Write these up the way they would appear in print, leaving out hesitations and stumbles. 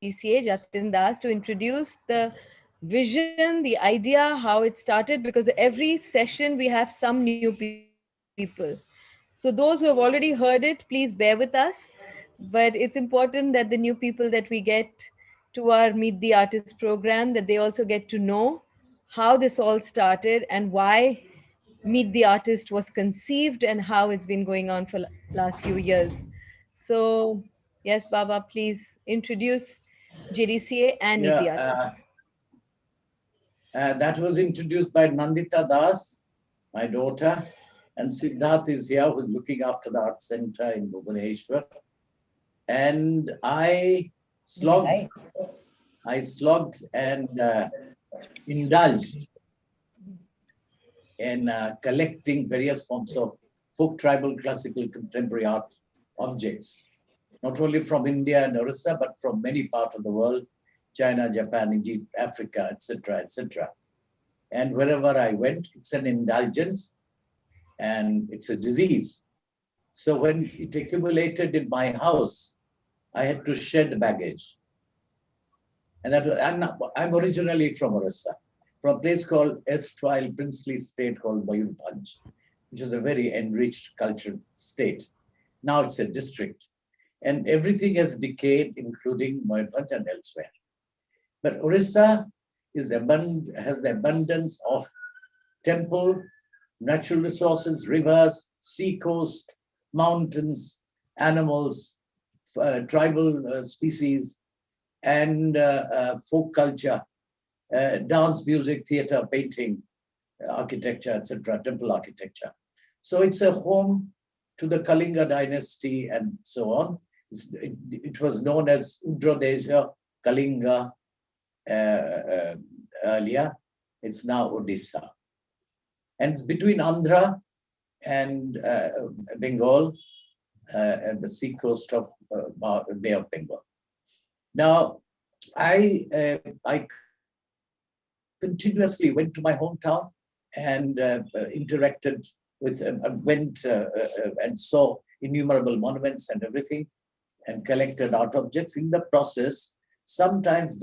JDCA, Jatin Das, to introduce the vision, the idea, how it started, because every session we have some new people. So those who have already heard it, please bear with us. But it's important that the new people that we get to our Meet the Artist program, that they also get to know how this all started and why Meet the Artist was conceived and how it's been going on for last few years. So, yes, Baba, please introduce JDCA and Meet the Yeah, Artist. that was introduced by Nandita Das, my daughter, and Siddharth is here, who's looking after the art center in Bhubaneswar. And I slogged and indulged in collecting various forms of folk, tribal, classical, contemporary art objects, not only from India and Orissa, but from many parts of the world, China, Japan, Egypt, Africa, etc., etc. And wherever I went, it's an indulgence and it's a disease. So when it accumulated in my house, I had to shed baggage. And I'm originally from Orissa, from a place called erstwhile princely state called Mayurbhanj, which is a very enriched cultural state. Now it's a district. And everything has decayed, including Mayurbhanj and elsewhere. But Orissa has the abundance of temple, natural resources, rivers, sea coast, mountains, animals, tribal species, and folk culture, dance, music, theater, painting, architecture, etc., temple architecture. So it's a home to the Kalinga dynasty and so on. It was known as Udrodesha, Kalinga earlier. It's now Odisha. And it's between Andhra and Bengal and the sea coast of Bay of Bengal. Now, I continuously went to my hometown and interacted with, went and saw innumerable monuments and everything, and collected art objects. In the process, sometimes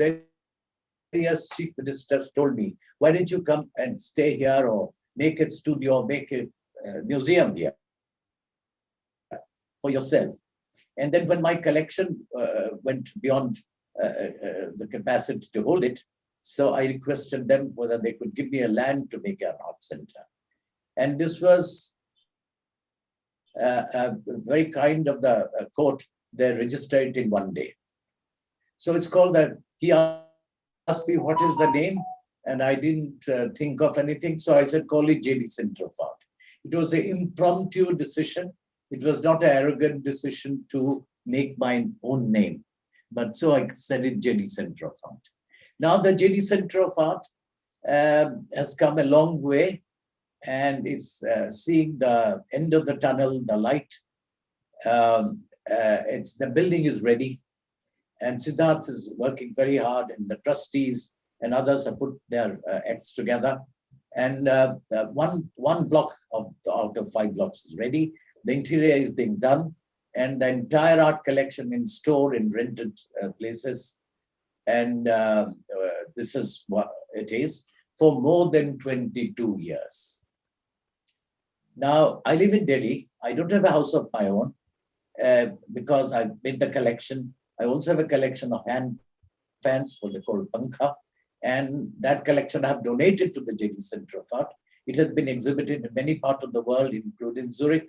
various chief ministers told me, why don't you come and stay here or make a studio, make a museum here for yourself. And then when my collection went beyond the capacity to hold it, so I requested them whether they could give me a land to make an art center. And this was very kind of the court. They registered it in one day. So it's called that. He asked me, what is the name? And I didn't think of anything. So I said, call it JD Center of Art. It was an impromptu decision. It was not an arrogant decision to make my own name. But so I said it JD Center of Art. Now the JD Center of Art has come a long way and is seeing the end of the tunnel, the light. The building is ready. And Siddharth is working very hard, and the trustees and others have put their acts together. And one block out of 5 blocks is ready. The interior is being done, and the entire art collection in store in rented places. And this is what it is for more than 22 years. Now, I live in Delhi. I don't have a house of my own because I made the collection. I also have a collection of hand fans, what they call pankha. And that collection I have donated to the JD Center of Art. It has been exhibited in many parts of the world, including Zurich,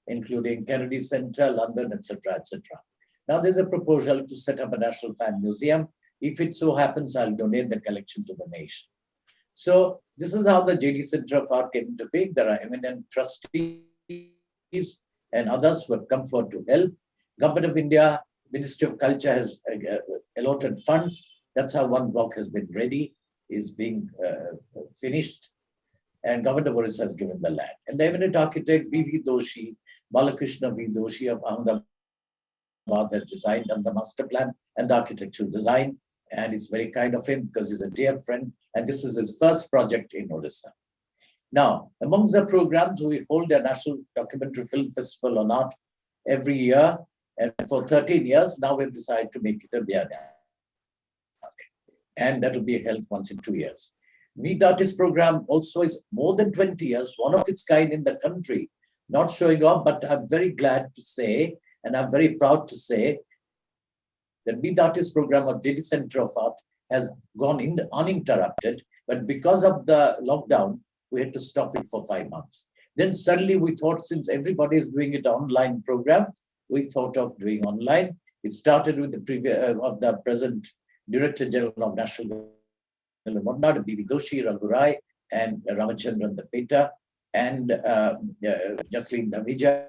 including Kennedy Center, London, etc., etc. Now there's a proposal to set up a National Fan Museum. If it so happens, I'll donate the collection to the nation. So this is how the JD Center of Art came into being. There are eminent trustees and others who have come forward to help. Government of India, Ministry of Culture has allotted funds. That's how one block has been ready, is being finished. And Government of Orissa has given the land. And the eminent architect, B.V. Doshi, Balakrishna V. Doshi of Ahmedabad has designed on the master plan and the architectural design. And it's very kind of him because he's a dear friend. And this is his first project in Orissa. Now, amongst the programs, we hold a National Documentary Film Festival on Art every year. And for 13 years, now we've decided to make it a biennial. and that will be held once in 2 years. Meet Artist program also is more than 20 years, one of its kind in the country, not showing off, but I'm very glad to say, and I'm very proud to say, that Meet Artist program of JD Center of Art has gone uninterrupted, but because of the lockdown, we had to stop it for 5 months. Then suddenly we thought, since everybody is doing it online program, we thought of doing online. It started with the previous of the present Director General of National Gallery, B.V. Doshi, Raghurai, and Ramachandran the Peta, and Jaslin Davija,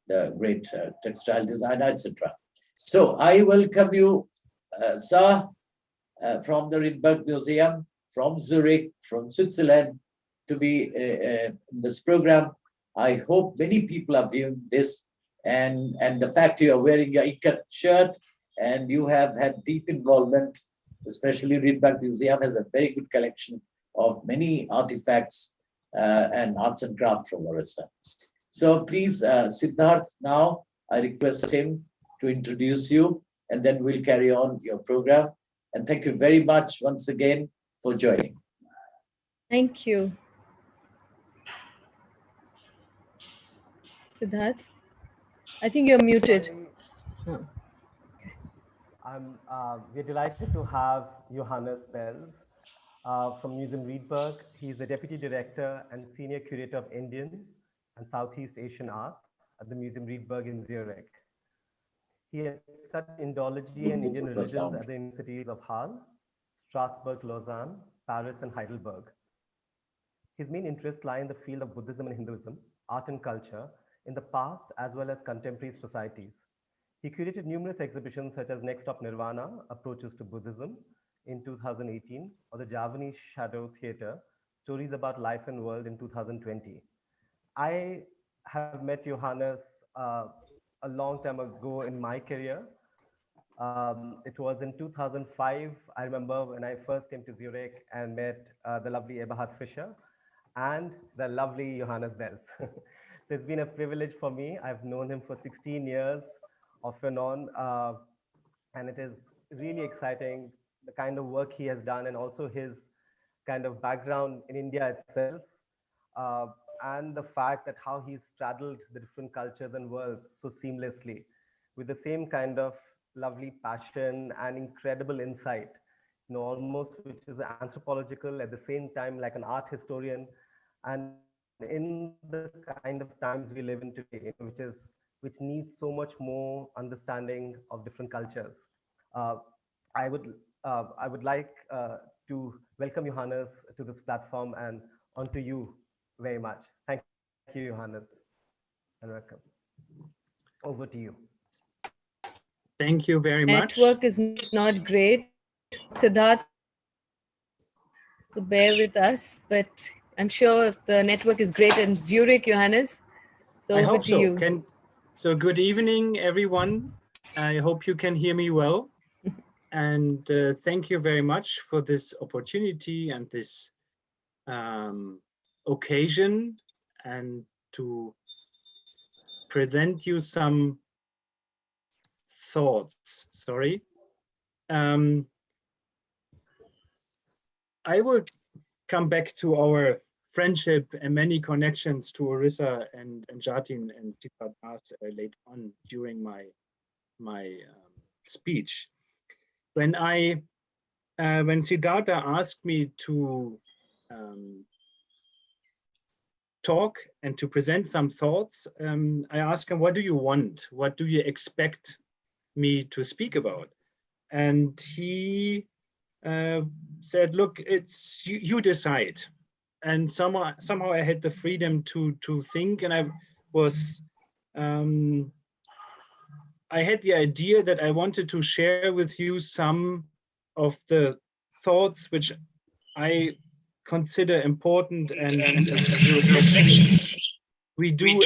the great textile designer, etc. So I welcome you, sir, from the Reedberg Museum, from Zurich, from Switzerland, to be in this program. I hope many people are viewing this, and the fact you are wearing a ikat shirt and you have had deep involvement, especially Reedberg Museum has a very good collection of many artifacts and arts and crafts from Orissa. So please, Siddharth, now I request him to introduce you, and then we'll carry on your program. And thank you very much once again for joining. Thank you. Siddharth, I think you're muted. Oh. We're delighted to have Johannes Beltz from Museum Rietberg. He's the Deputy Director and Senior Curator of Indian and Southeast Asian Art at the Museum Rietberg in Zurich. He has studied Indology and Indian religions at the universities of Halle, Strasbourg, Lausanne, Paris, and Heidelberg. His main interests lie in the field of Buddhism and Hinduism, art and culture, in the past as well as contemporary societies. He curated numerous exhibitions such as Next Stop Nirvana, Approaches to Buddhism in 2018, or the Javanese Shadow Theatre, Stories About Life and World in 2020. I have met Johannes a long time ago in my career. It was in 2005, I remember, when I first came to Zurich and met the lovely Eberhard Fischer and the lovely Johannes Beltz. So it's been a privilege for me. I've known him for 16 years off and on, and it is really exciting, the kind of work he has done and also his kind of background in India itself, and the fact that how he's straddled the different cultures and worlds so seamlessly with the same kind of lovely passion and incredible insight, almost which is anthropological at the same time like an art historian. And in the kind of times we live in today, which needs so much more understanding of different cultures. I would like to welcome Johannes to this platform and onto you very much. Thank you, Johannes, and welcome. Over to you. Thank you very much. Network is not great, Siddharth, so bear with us, but I'm sure if the network is great in Zurich, Johannes. So I over hope to so. you. So good evening, everyone. I hope you can hear me well. And thank you very much for this opportunity and this occasion, and to present you some thoughts. Sorry. I will come back to our friendship and many connections to Orissa and Jatin and Siddharth later on during my speech. When Siddhartha asked me to talk and to present some thoughts, I asked him, what do you want? What do you expect me to speak about? And he said, look, it's you decide. And somehow I had the freedom to think, and I had the idea that I wanted to share with you some of the thoughts which I consider important and reflection we do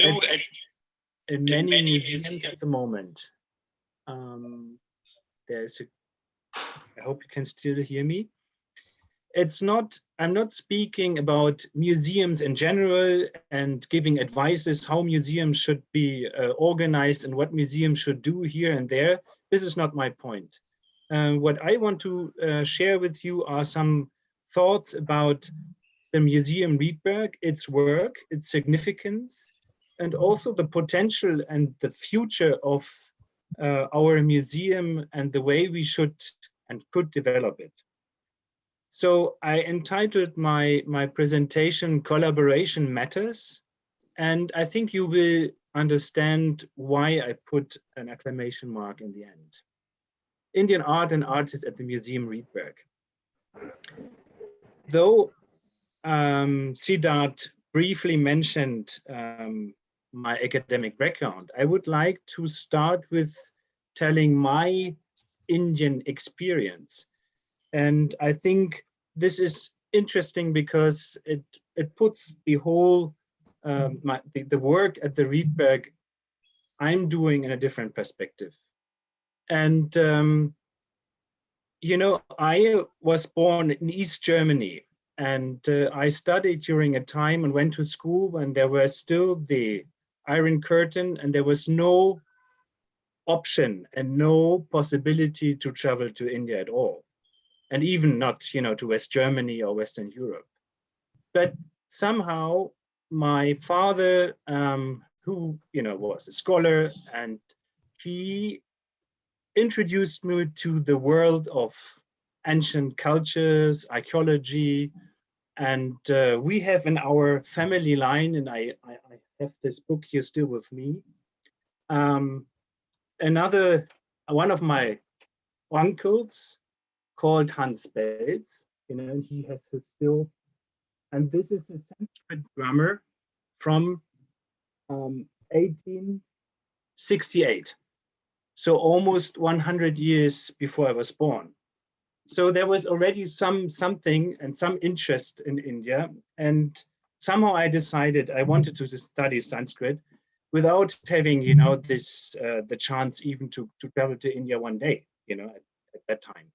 in many museums at the moment. I hope you can still hear me. I'm not speaking about museums in general and giving advices how museums should be organized and what museums should do here and there. This is not my point. what I want to share with you are some thoughts about the Museum Rietberg, its work, its significance, and also the potential and the future of our museum and the way we should and could develop it. So I entitled my presentation Collaboration Matters, and I think you will understand why I put an exclamation mark in the end. Indian art and artists at the Museum Rietberg. Though Siddharth briefly mentioned my academic background, I would like to start with telling my Indian experience. And I think this is interesting because it puts the whole, the work at the Reedberg I'm doing in a different perspective. And, you know, I was born in East Germany, and I studied during a time and went to school when there was still the Iron Curtain and there was no option and no possibility to travel to India at all. And even not, you know, to West Germany or Western Europe. But somehow my father, who, you know, was a scholar, and he introduced me to the world of ancient cultures, archaeology, and we have in our family line, and I have this book here still with me, one of my uncles called Johannes Beltz, you know, and he has his still, and this is a Sanskrit grammar from 1868. So almost 100 years before I was born. So there was already something and some interest in India. And somehow I decided I wanted to study Sanskrit without having, you know, this the chance even to travel to India one day, you know, at that time.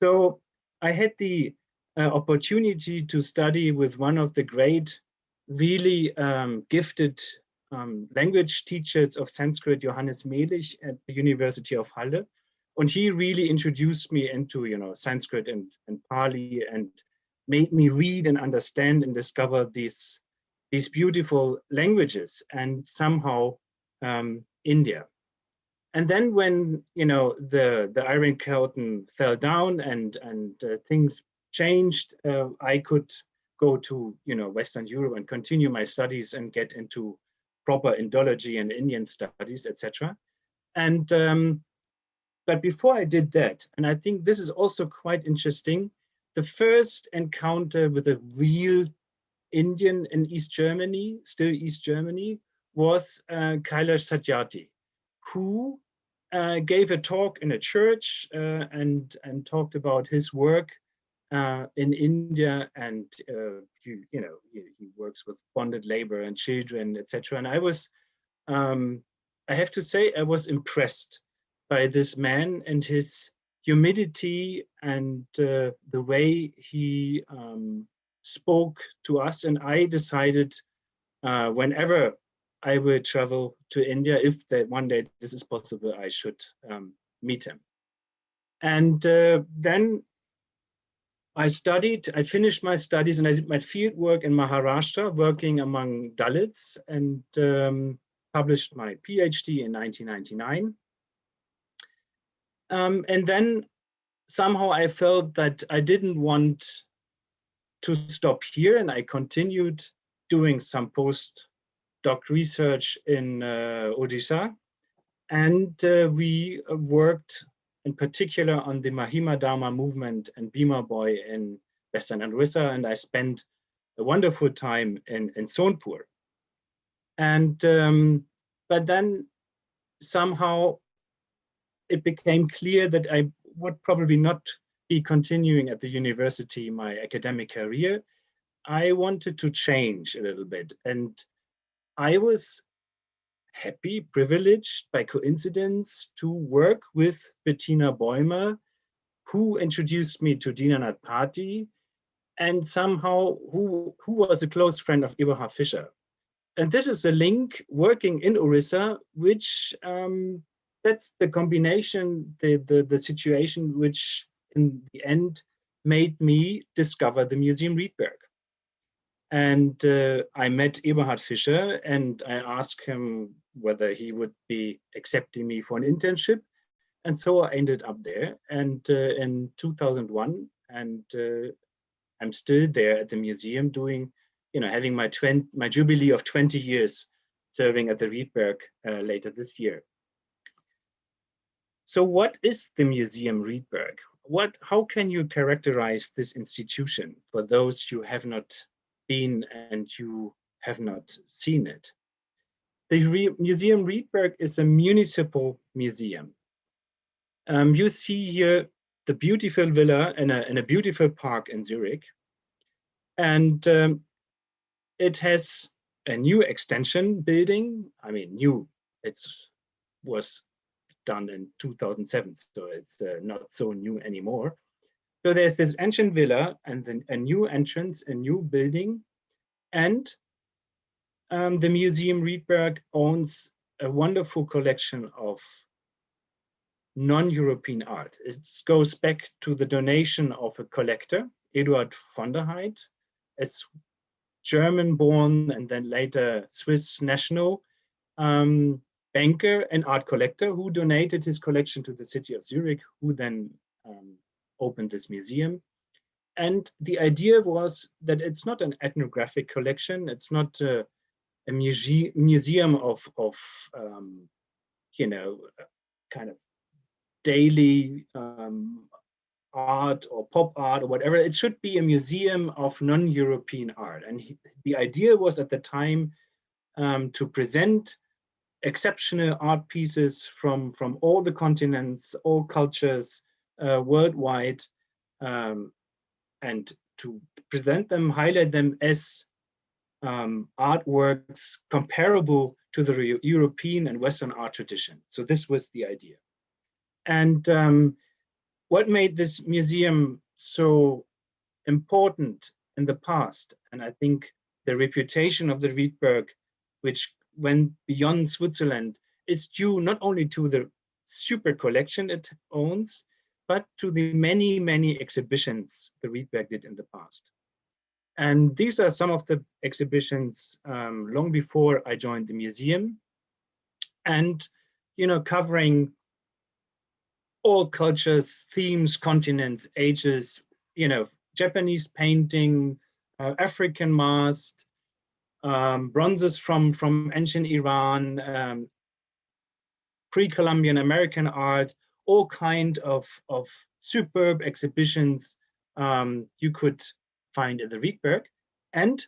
So I had the opportunity to study with one of the great, really gifted language teachers of Sanskrit, Johannes Beltz, at the University of Halle. And he really introduced me into, you know, Sanskrit and Pali, and made me read and understand and discover these beautiful languages, and somehow India. And then when, you know, the Iron Curtain fell down and things changed, I could go to, you know, Western Europe and continue my studies and get into proper Indology and Indian studies, etc. And but before I did that, and I think this is also quite interesting, the first encounter with a real Indian in East Germany, still East Germany, was Kailash Satyarthi, who gave a talk in a church and talked about his work in India, and you know, he works with bonded labor and children, etc. And I was, I have to say, I was impressed by this man and his humility and the way he spoke to us. And I decided whenever I will travel to India, if that one day this is possible, I should meet him. And then I finished my studies, and I did my field work in Maharashtra, working among Dalits, and published my PhD in 1999. And then somehow I felt that I didn't want to stop here, and I continued doing some postdoc research in Odisha. And we worked in particular on the Mahima Dharma movement and Bhima Boy in Western Orissa, and I spent a wonderful time in Sonpur. And but then somehow it became clear that I would probably not be continuing at the university my academic career. I wanted to change a little bit, and I was happy, privileged by coincidence to work with Bettina Bäumer, who introduced me to Dinanath Pati, and somehow who was a close friend of Eberhard Fischer. And this is a link working in Orissa, which that's the combination, the situation which in the end made me discover the Museum Rietberg. And I met Eberhard Fischer, and I asked him whether he would be accepting me for an internship. And so I ended up there, and in 2001, and I'm still there at the museum doing, having my jubilee of 20 years serving at the Reedberg later this year. So what is the Museum Rietberg? How can you characterize this institution for those who have not been and you have not seen it? The Museum Rietberg is a municipal museum. You see here the beautiful villa in a beautiful park in Zurich. And it has a new extension building. I mean, new, it was done in 2007, so it's not so new anymore. So there's this ancient villa and then a new entrance, a new building. And the Museum Rietberg owns a wonderful collection of non-European art. It goes back to the donation of a collector, Eduard von der Heydt, a German-born and then later Swiss national banker and art collector who donated his collection to the city of Zurich, who then opened this museum. And the idea was that it's not an ethnographic collection. It's not a museum of kind of daily art or pop art or whatever. It should be a museum of non-European art. And the idea was at the time to present exceptional art pieces from all the continents, all cultures worldwide, and to present them, highlight them as artworks comparable to the European and Western art tradition. So this was the idea. And what made this museum so important in the past, and I think the reputation of the Reedberg, which went beyond Switzerland, is due not only to the super collection it owns, but to the many, many exhibitions the Reedberg did in the past. And these are some of the exhibitions long before I joined the museum, and covering all cultures, themes, continents, ages, Japanese painting, African mask, bronzes from ancient Iran, pre-Columbian American art, all kind of superb exhibitions you could find at the Reedberg. And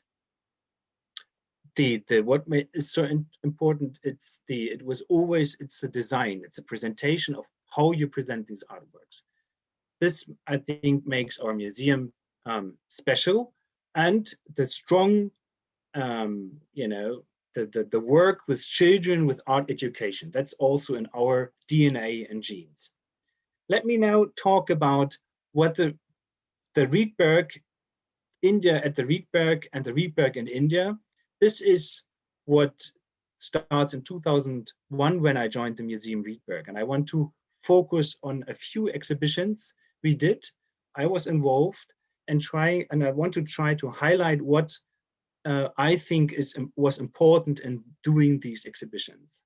what is so important, it's the design, it's a presentation of how you present these artworks. This, I think, makes our museum special, and the strong, the work with children with art education. That's also in our DNA and genes. Let me now talk about what the Reedberg India at the Reedberg and the Reedberg in India. This is what starts in 2001 when I joined the Museum Rietberg, and I want to focus on a few exhibitions we did. I was involved and I want to try to highlight what I think was important in doing these exhibitions.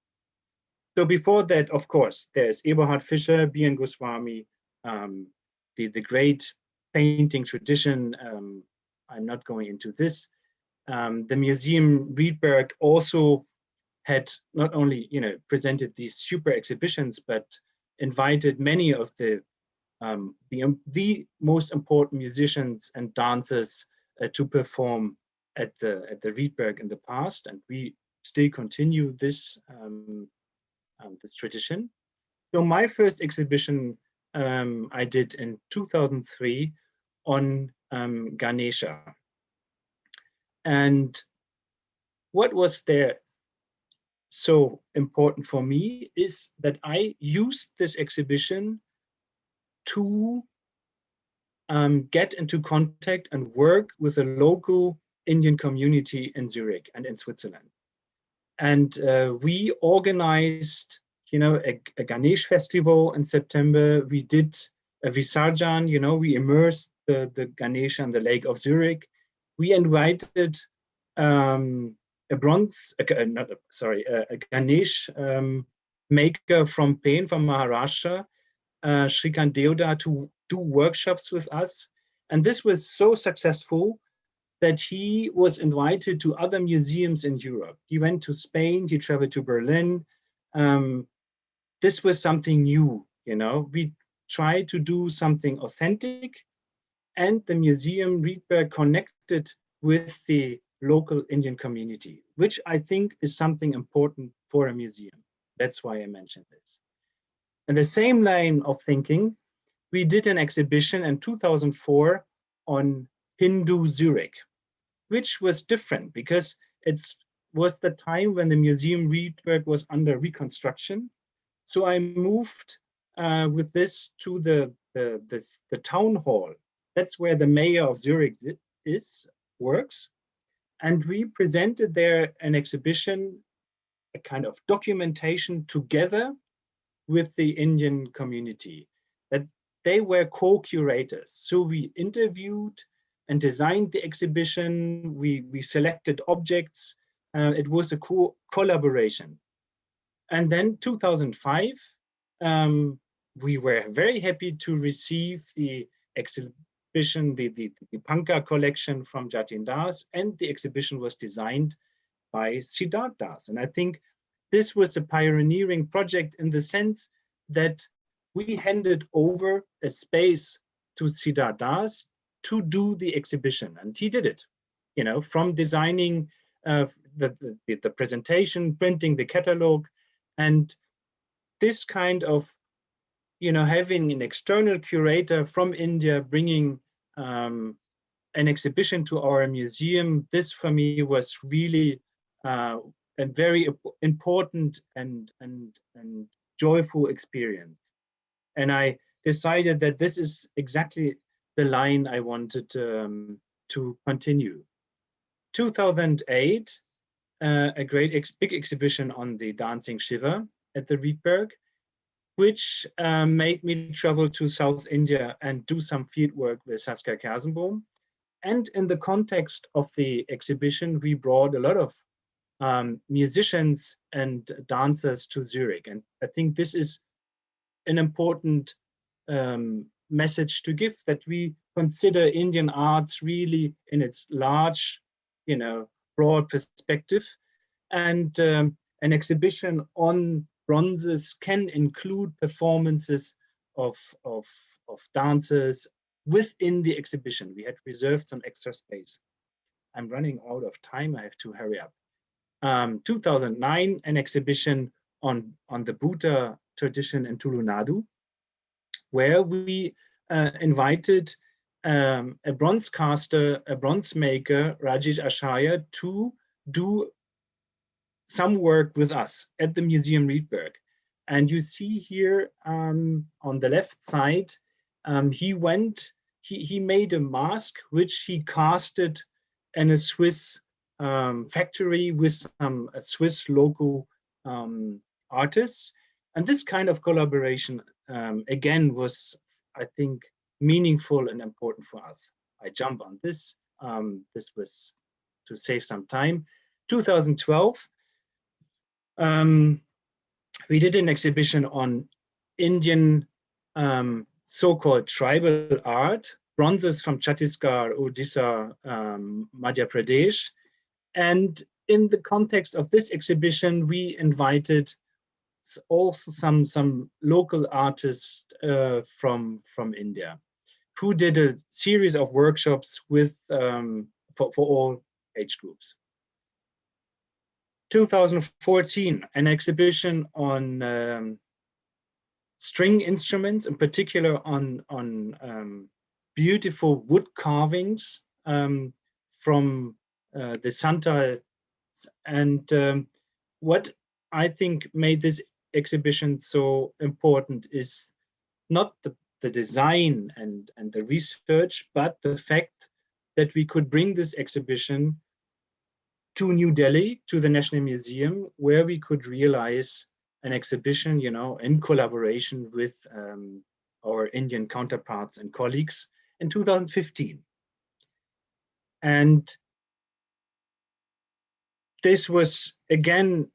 So before that, of course, there's Eberhard Fischer, B.N. Goswami, the great painting tradition. I'm not going into this. The Museum Rietberg also had not only presented these super exhibitions, but invited many of the most important musicians and dancers to perform at the Reedberg in the past, and we still continue this this tradition. So my first exhibition I did in 2003 on Ganesha, and what was there so important for me is that I used this exhibition to get into contact and work with a local Indian community in Zurich and in Switzerland. And we organized, a Ganesh festival in September. We did a Visarjan, we immersed the Ganesh on the Lake of Zurich. We invited a Ganesh maker from Pune, from Maharashtra, Shrikant Deoda, to do workshops with us. And this was so successful that he was invited to other museums in Europe. He went to Spain, he traveled to Berlin. This was something new, We tried to do something authentic, and the Museum Rietberg connected with the local Indian community, which I think is something important for a museum. That's why I mentioned this. In the same line of thinking, we did an exhibition in 2004 on Hindu Zurich, which was different because it was the time when the Museum Rietberg was under reconstruction. So I moved with this to the town hall. That's where the mayor of Zurich works. And we presented there an exhibition, a kind of documentation together with the Indian community, that they were co-curators. So we interviewed and designed the exhibition. We selected objects. It was a collaboration. And then 2005, we were very happy to receive the exhibition, the Panka collection from Jatin Das, and the exhibition was designed by Siddharth Das. And I think this was a pioneering project in the sense that we handed over a space to Siddharth Das to do the exhibition, and he did it. From designing the presentation, printing the catalog, and this kind of having an external curator from India bringing an exhibition to our museum. This for me was really a very important and joyful experience. And I decided that this is exactly the line I wanted to continue. 2008, a great big exhibition on the dancing Shiva at the Reedberg, which made me travel to South India and do some field work with Saskia Kersenbohm. And in the context of the exhibition, we brought a lot of musicians and dancers to Zurich. And I think this is an important message to give, that we consider Indian arts really in its large, broad perspective. And an exhibition on bronzes can include performances of dancers within the exhibition. We had reserved some extra space. I'm running out of time, I have to hurry up. 2009, an exhibition on the Buddha tradition in Tulunadu, where we invited a bronze caster, a bronze maker, Rajesh Ashaya, to do some work with us at the Museum Rietberg. And you see here on the left side, he made a mask which he casted in a Swiss factory with some Swiss local artists. And this kind of collaboration, again, was, I think, meaningful and important for us. I jump on this. This was to save some time. 2012, we did an exhibition on Indian so-called tribal art, bronzes from Chhattisgarh, Odisha, Madhya Pradesh. And in the context of this exhibition, we invited also some local artists from India, who did a series of workshops with for all age groups. 2014, an exhibition on string instruments, in particular on beautiful wood carvings from the Santal. And what I think made this exhibition so important is not the design and the research, but the fact that we could bring this exhibition to New Delhi, to the National Museum, where we could realize an exhibition, you know, in collaboration with our Indian counterparts and colleagues in 2015. And this was, again,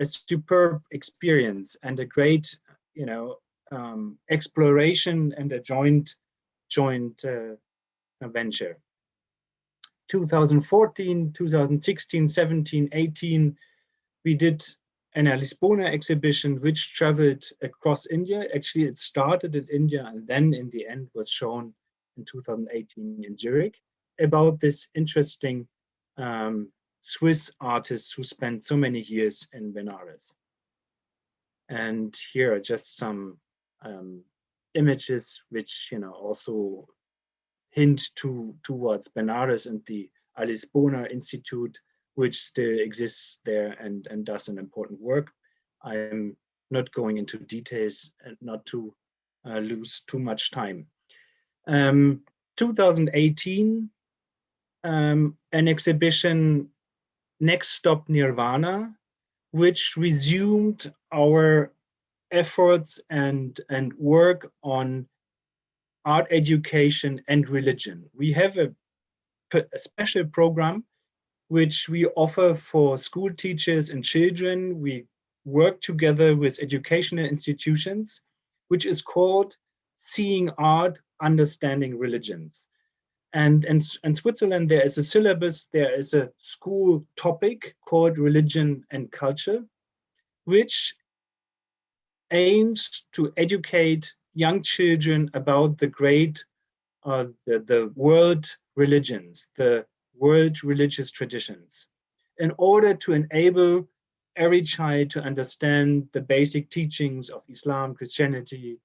a superb experience and a great, you know, exploration and a joint venture. 2014, 2016, 17, 18, we did an Lisbona exhibition which traveled across India. Actually, it started in India and then in the end was shown in 2018 in Zurich, about this interesting Swiss artist who spent so many years in Benares. And here are just some images which, you know, also hint towards Benares and the Lisbona Institute, which still exists there and does an important work. I'm not going into details and not to lose too much time. 2018, an exhibition, Next Stop Nirvana, which resumed our efforts and work on art education and religion. We have a special program which we offer for school teachers and children. We work together with educational institutions, which is called Seeing Art, Understanding Religions. And in Switzerland, there is a syllabus, there is a school topic called Religion and Culture, which aims to educate young children about the great, the world religions, the world religious traditions, in order to enable every child to understand the basic teachings of Islam, Christianity,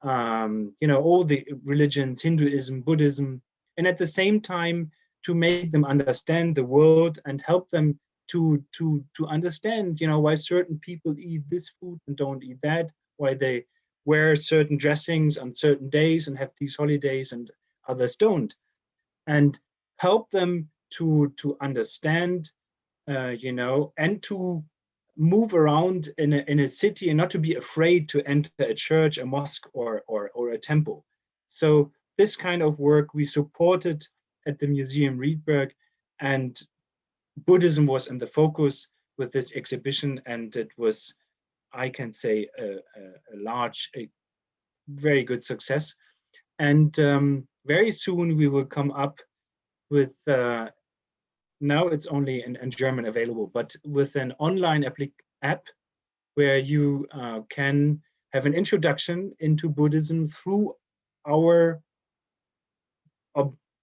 you know, all the religions, Hinduism, Buddhism, and at the same time to make them understand the world and help them to understand, you know, why certain people eat this food and don't eat that, why they wear certain dressings on certain days and have these holidays and others don't, and help them to understand, you know, and to move around in a city and not to be afraid to enter a church, a mosque, or a temple. So this kind of work we supported at the Museum Rietberg, and Buddhism was in the focus with this exhibition, and it was, I can say, a very good success. And very soon we will come up with, now it's only in German available, but with an online app where you can have an introduction into Buddhism through our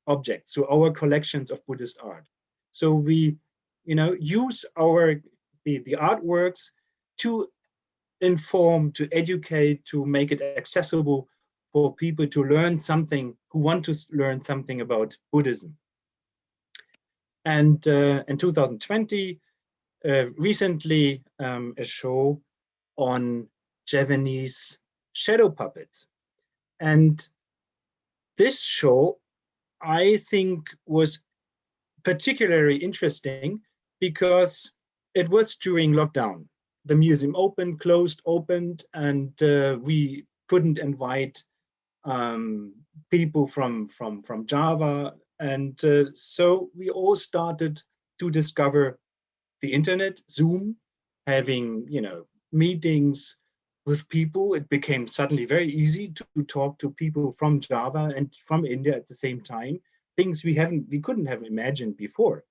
objects, so our collections of Buddhist art. So we, you know, use the artworks to inform, to educate, to make it accessible for people to learn something, who want to learn something about Buddhism. And in 2020, recently a show on Javanese shadow puppets. And this show, I think, was particularly interesting because it was during lockdown. The museum opened, closed, opened, and we couldn't invite people from Java. And so we all started to discover the internet, Zoom, having, you know, meetings with people. It became suddenly very easy to talk to people from Java and from India at the same time, things we couldn't have imagined before.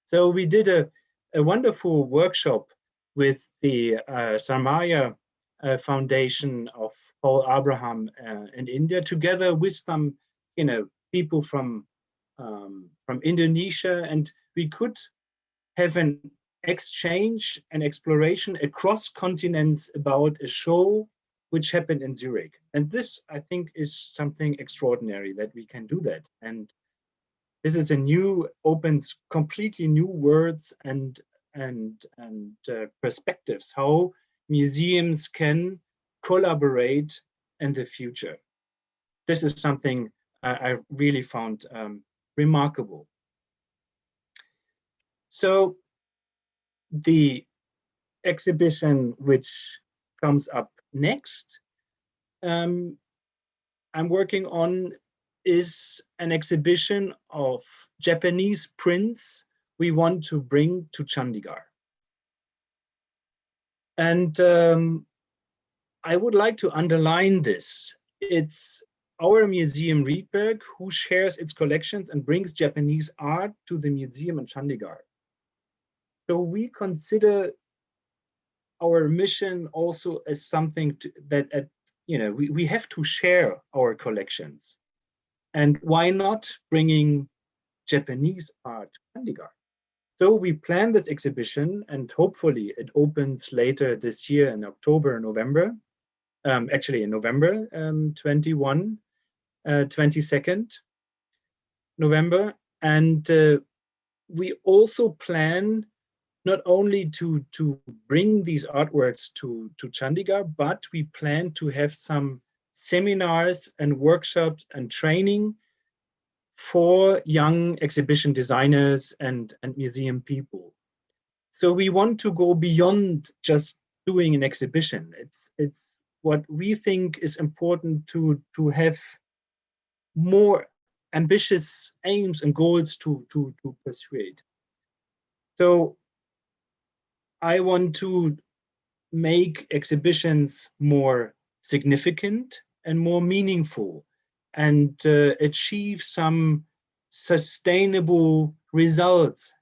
So we did a wonderful workshop with the Sarmaya Foundation of Paul Abraham in India, together with some, you know, people from Indonesia, and we could have an exchange and exploration across continents about a show which happened in Zurich. And this, I think, is something extraordinary that we can do that. And this is opens completely new words and perspectives, how museums can collaborate in the future. This is something I really found remarkable. So the exhibition which comes up next, I'm working on is an exhibition of Japanese prints we want to bring to Chandigarh. And I would like to underline this. It's our Museum Rietberg who shares its collections and brings Japanese art to the museum in Chandigarh. So we consider our mission also as something that we have to share our collections. And why not bringing Japanese art to Chandigarh? So we plan this exhibition, and hopefully it opens later this year in October, November. Actually in November 22nd November. And we also plan not only to bring these artworks to Chandigarh, but we plan to have some seminars and workshops and training for young exhibition designers and museum people. So we want to go beyond just doing an exhibition. It's what we think is important to have more ambitious aims and goals to persuade. So I want to make exhibitions more significant and more meaningful, and achieve some sustainable results,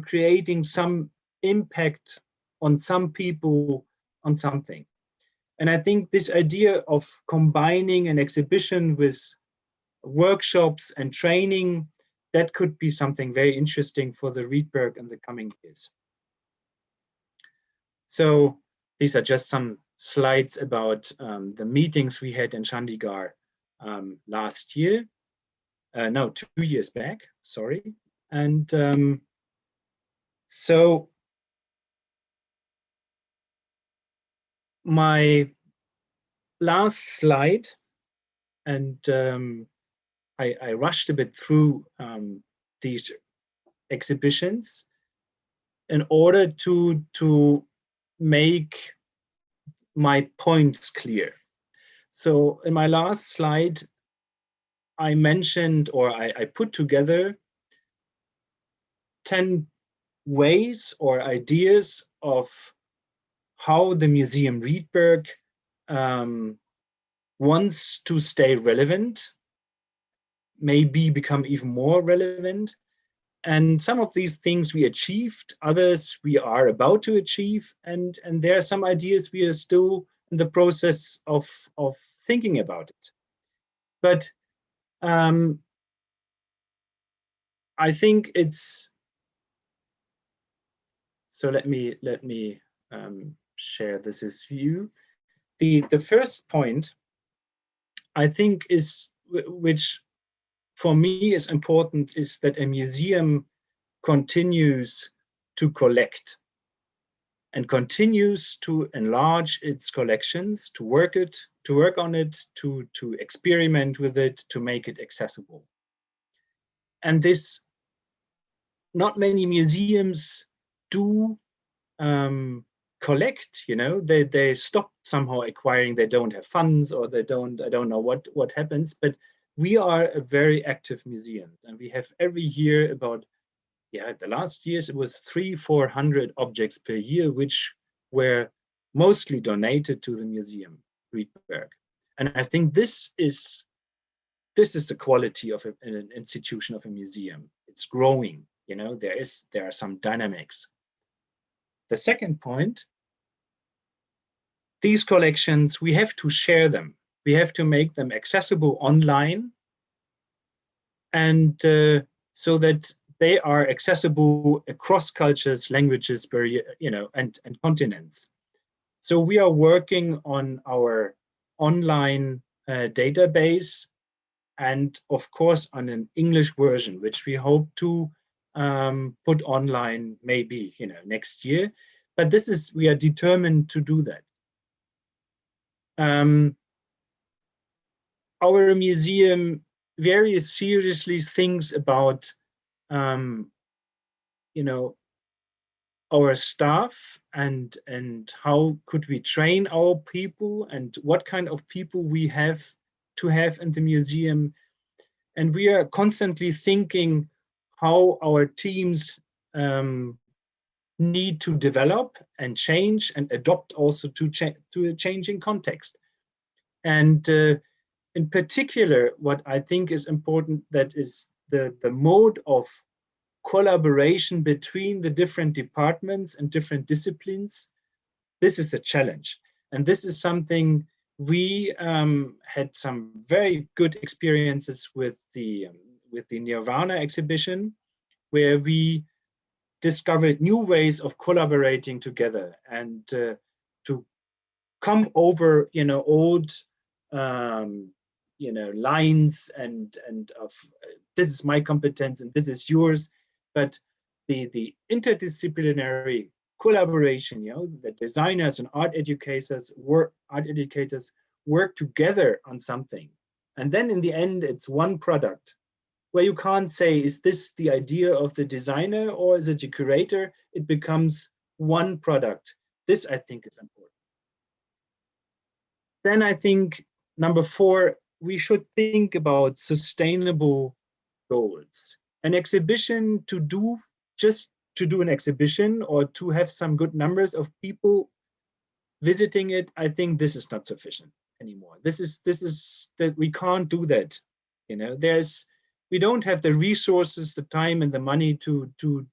creating some impact on some people, on something. And I think this idea of combining an exhibition with workshops and training, that could be something very interesting for the Reedberg in the coming years. So these are just some slides about the meetings we had in Chandigarh last year. No, 2 years back, sorry. And so my last slide, and I rushed a bit through these exhibitions in order to make my points clear. So in my last slide, I mentioned, or I put together 10 ways or ideas of how the Museum Rietberg wants to stay relevant, maybe become even more relevant. And some of these things we achieved, others we are about to achieve, and there are some ideas we are still in the process of thinking about it. But I think it's, so let me share this as view. The first point I think is, which for me is important, is that a museum continues to collect and continues to enlarge its collections, to work on it, to experiment with it, to make it accessible. And this, not many museums do collect, they stop somehow acquiring, they don't have funds, or they don't, I don't know what happens, but we are a very active museum, and we have every year about, the last years it was 300-400 objects per year, which were mostly donated to the Museum Rietberg. And I think this is the quality of an institution, of a museum. It's growing, there are some dynamics. The second point, these collections, we have to share them. We have to make them accessible online, and so that they are accessible across cultures, languages, and continents. So we are working on our online database, and of course on an English version, which we hope to put online maybe next year. But we are determined to do that. Our museum very seriously thinks about our staff and how could we train our people and what kind of people we have to have in the museum. And we are constantly thinking how our teams need to develop and change and adopt also to a changing context. And in particular, what I think is important, that is the mode of collaboration between the different departments and different disciplines. This is a challenge. And this is something we had some very good experiences with the Nirvana exhibition, where we discovered new ways of collaborating together and to come over, old lines and of this is my competence and this is yours, but the interdisciplinary collaboration, the designers and art educators work together on something, and then in the end it's one product where you can't say, is this the idea of the designer or is it the curator? It becomes one product. This, I think, is important. Then I think number 4, we should think about sustainable goals. An exhibition just to do an exhibition or to have some good numbers of people visiting it, I think this is not sufficient anymore. This is that we can't do that. We don't have the resources, the time, and the money to do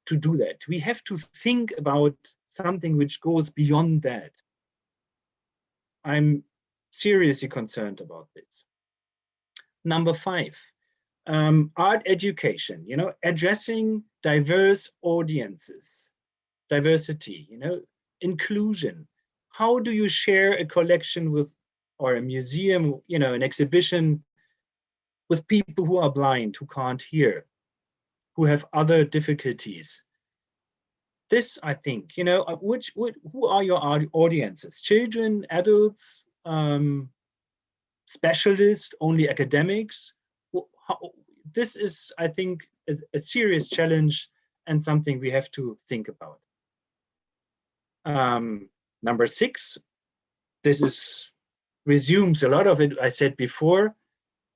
that. We have to think about something which goes beyond that. I'm seriously concerned about this. Number 5, art education, addressing diverse audiences, diversity, inclusion. How do you share a collection with, or a museum, an exhibition with people who are blind, who can't hear, who have other difficulties? This, I think, who are your audiences? Children, adults, specialists, only academics? This is, I think, a serious challenge and something we have to think about. Number 6, this resumes a lot of it I said before.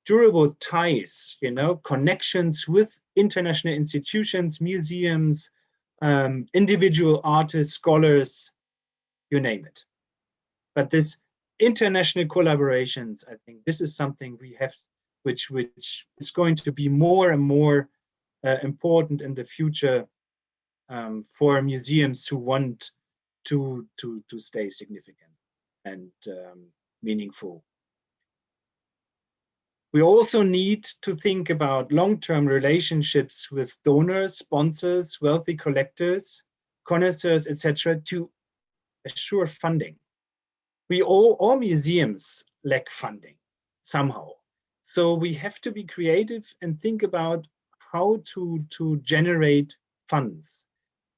Durable ties, connections with international institutions, museums, individual artists, scholars, you name it. But this international collaborations, I think this is something we have, which is going to be more and more important in the future for museums who want to stay significant and meaningful. We also need to think about long-term relationships with donors, sponsors, wealthy collectors, connoisseurs, etc., to assure funding. All museums lack funding somehow. So we have to be creative and think about how to generate funds.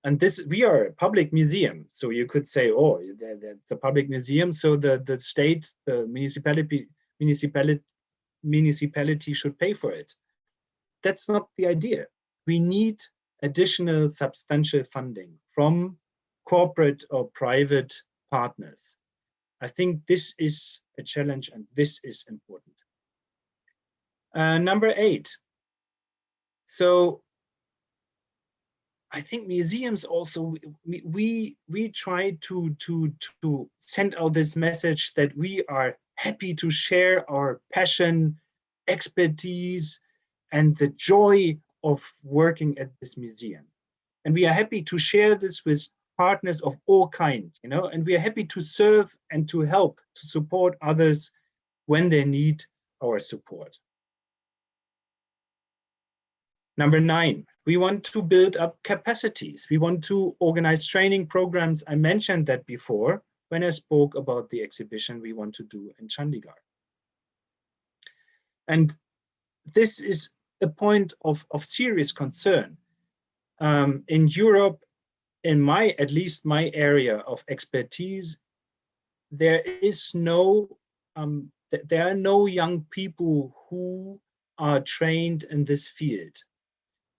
And we are a public museum. So you could say, oh, that's a public museum. So the state, the municipality should pay for it. That's not the idea. We need additional substantial funding from corporate or private partners. I think this is a challenge and this is important. Number 8. So I think museums also, we try to send out this message that we are happy to share our passion, expertise, and the joy of working at this museum. And we are happy to share this with partners of all kinds, and we are happy to serve and to help, to support others when they need our support. Number 9, we want to build up capacities. We want to organize training programs. I mentioned that before when I spoke about the exhibition we want to do in Chandigarh. And this is a point of serious concern. In Europe, at least my area of expertise, there are no young people who are trained in this field.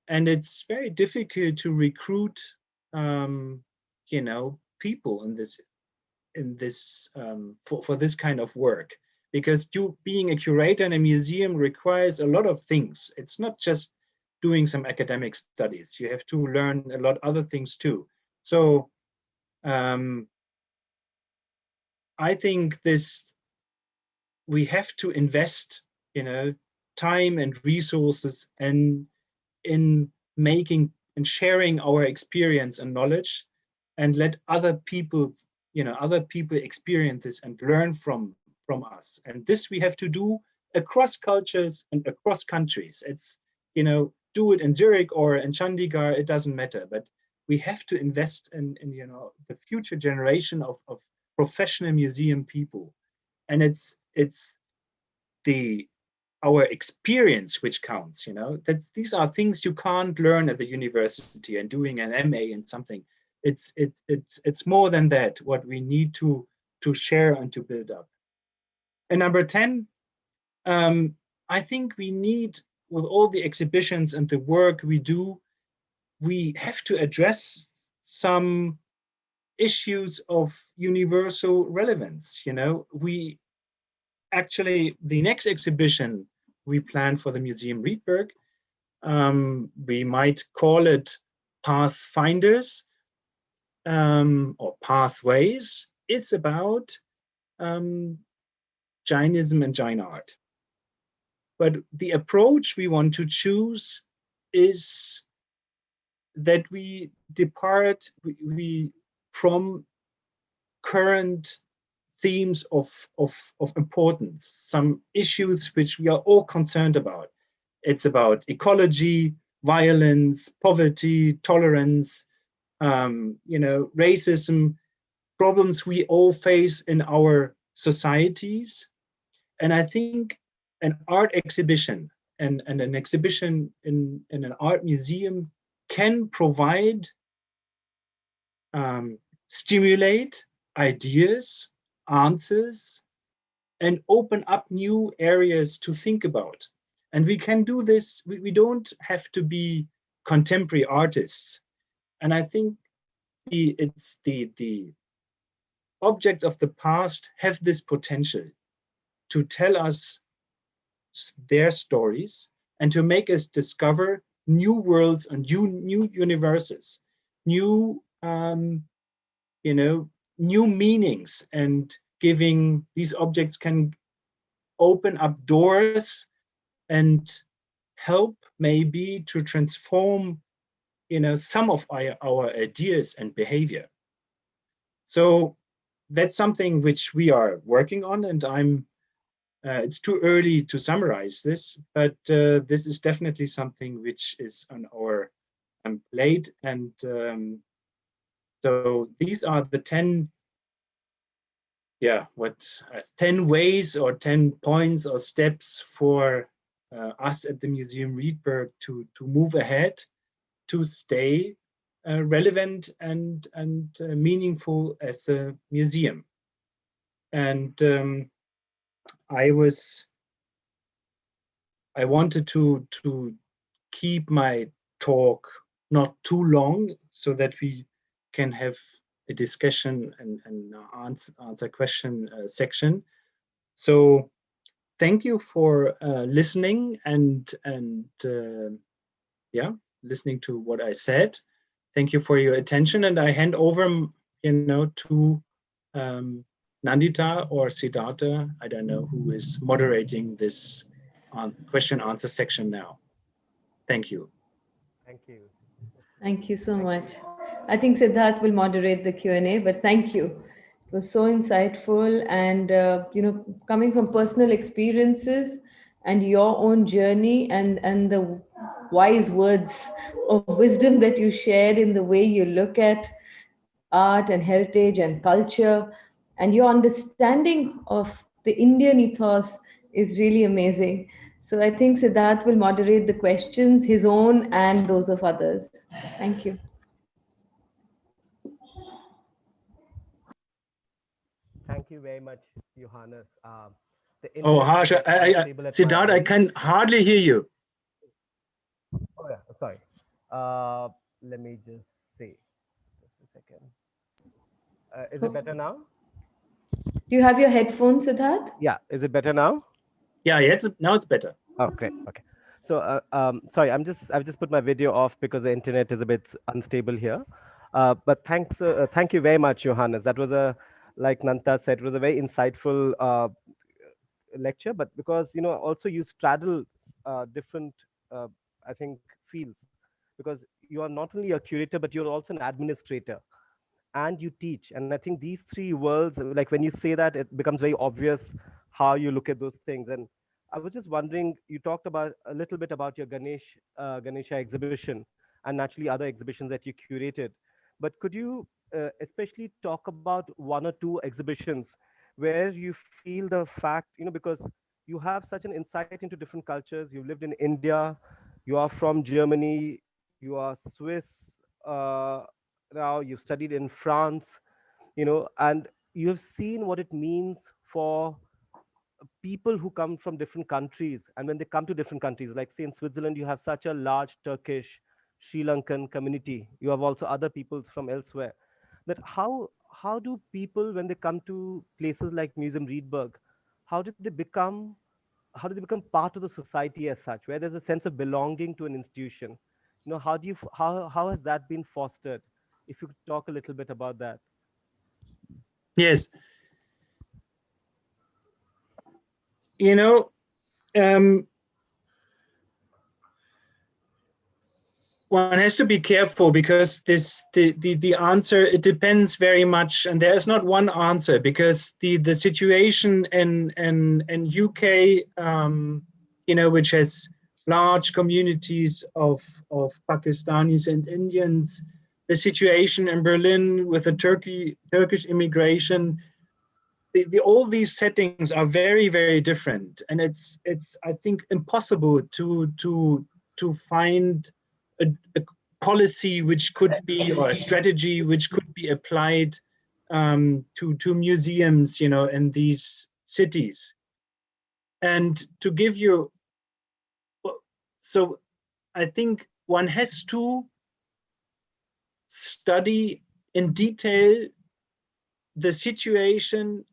And it's very difficult to recruit you know, people in this for this kind of work, because being a curator in a museum requires a lot of things. It's not just doing some academic studies. You have to learn a lot other things too. So I think we have to invest, you know, time and resources and in making and sharing our experience and knowledge, and let other people, you know, other people experience this and learn from us. And this we have to do across cultures and across countries. It's, you know, do it in Zurich or in Chandigarh, it doesn't matter, but we have to invest in you know, the future generation of professional museum people. And it's the our experience which counts, you know, that these are things you can't learn at the university and doing an MA in something. It's more than that, what we need to share and to build up. And number 10, I think we need, with all the exhibitions and the work we do, we have to address some issues of universal relevance. You know, we actually, the next exhibition we plan for the Museum Rietberg, we might call it Pathfinders or Pathways. It's about Jainism and Jain art. But the approach we want to choose is that we depart from current themes of importance, some issues which we are all concerned about. It's about ecology, violence, poverty, tolerance, you know, racism, problems we all face in our societies. And I think an art exhibition and an exhibition in an art museum can provide, stimulate ideas, answers, and open up new areas to think about. And we can do this, we don't have to be contemporary artists. And I think the objects of the past have this potential to tell us their stories and to make us discover new worlds and new universes, new you know, new meanings. And giving these objects can open up doors and help maybe to transform, you know, some of our ideas and behavior. So that's something which we are working on, and it's too early to summarize this, but this is definitely something which is on our plate. And so these are the 10, 10 ways or 10 points or steps for us at the Museum Rietberg to move ahead, to stay relevant and meaningful as a museum. And I wanted to keep my talk not too long so that we can have a discussion and answer question section. So thank you for listening and listening to what I said. Thank you for your attention, and I hand over, you know, to Nandita or Siddhartha. I don't know who is moderating this question answer section now. Thank you. Thank you. Thank you so much. I think Siddharth will moderate the Q&A, but thank you. It was so insightful, and coming from personal experiences and your own journey, and the wise words of wisdom that you shared in the way you look at art and heritage and culture, and your understanding of the Indian ethos is really amazing. So I think Siddharth will moderate the questions, his own and those of others. Thank you. Thank you very much, Johannes. The Oh, internet Harsh, is unstable at my Siddharth, I end. can hardly hear you. Oh yeah, sorry. Let me just say. Is it better now? Do you have your headphones, Siddharth? Yeah, is it better now? Yeah, yeah, now it's better. Oh, great. Okay. So, sorry, I've just put my video off because the internet is a bit unstable here. But thank you very much, Johannes. That was like Nanta said, it was a very insightful lecture. But because also you straddle different, I think, fields, because you are not only a curator, but you're also an administrator, and you teach. And I think these three worlds, like when you say that, it becomes very obvious how you look at those things. And I was just wondering, you talked about a little bit about your Ganesha exhibition, and naturally other exhibitions that you curated. But could you especially talk about one or two exhibitions where you feel the fact, because you have such an insight into different cultures. You've lived in India, you are from Germany, you are Swiss, now you've studied in France, and you have seen what it means for people who come from different countries. And when they come to different countries, like say in Switzerland, you have such a large Turkish, Sri Lankan community. You have also other peoples from elsewhere. That how do people, when they come to places like Museum Rietberg, how did they become how do they become part of the society as such, where there's a sense of belonging to an institution? How do you how has that been fostered? If you could talk a little bit about that. Yes, you know, um, one has to be careful because the answer, it depends very much, and there is not one answer, because the situation in UK, which has large communities of Pakistanis and Indians, the situation in Berlin with the Turkish immigration, all these settings are very, very different, and it's I think impossible to find a policy which could be, or a strategy which could be applied to museums, in these cities. And to give you, so I think one has to study in detail the situation,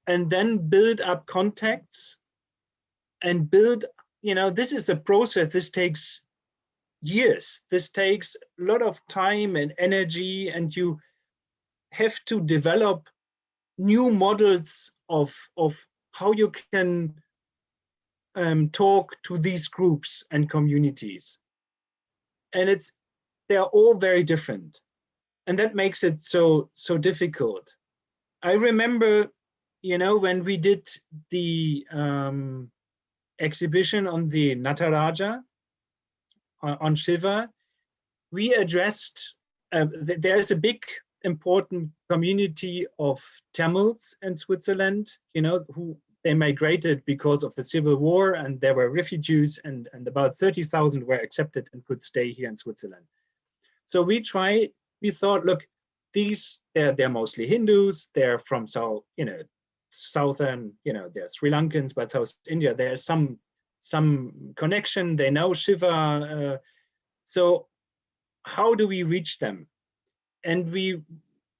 and then build up contacts and build, this is a process. This takes years. This takes a lot of time and energy, and you have to develop new models of how you can talk to these groups and communities. And they're all very different. And that makes it so difficult. I remember, when we did the exhibition on the Nataraja, on Shiva, we addressed, there's a big important community of Tamils in Switzerland, who they migrated because of the civil war, and there were refugees, and about 30,000 were accepted and could stay here in Switzerland. So we thought, look, they're mostly Hindus, they're from southern, they're Sri Lankans, but South India, there's some connection, they know Shiva. So how do we reach them? And we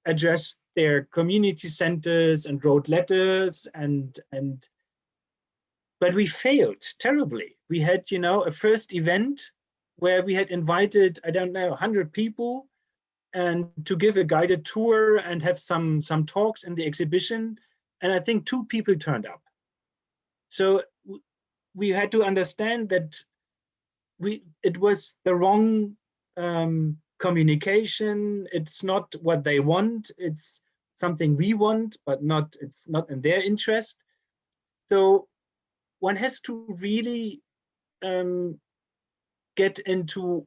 addressed their community centers and wrote letters, but we failed terribly. We had, a first event where we had invited, I don't know, 100 people, and to give a guided tour and have some talks in the exhibition. And I think 2 people turned up. So we had to understand that it was the wrong communication. It's not what they want. It's something we want, but it's not in their interest. So one has to really get into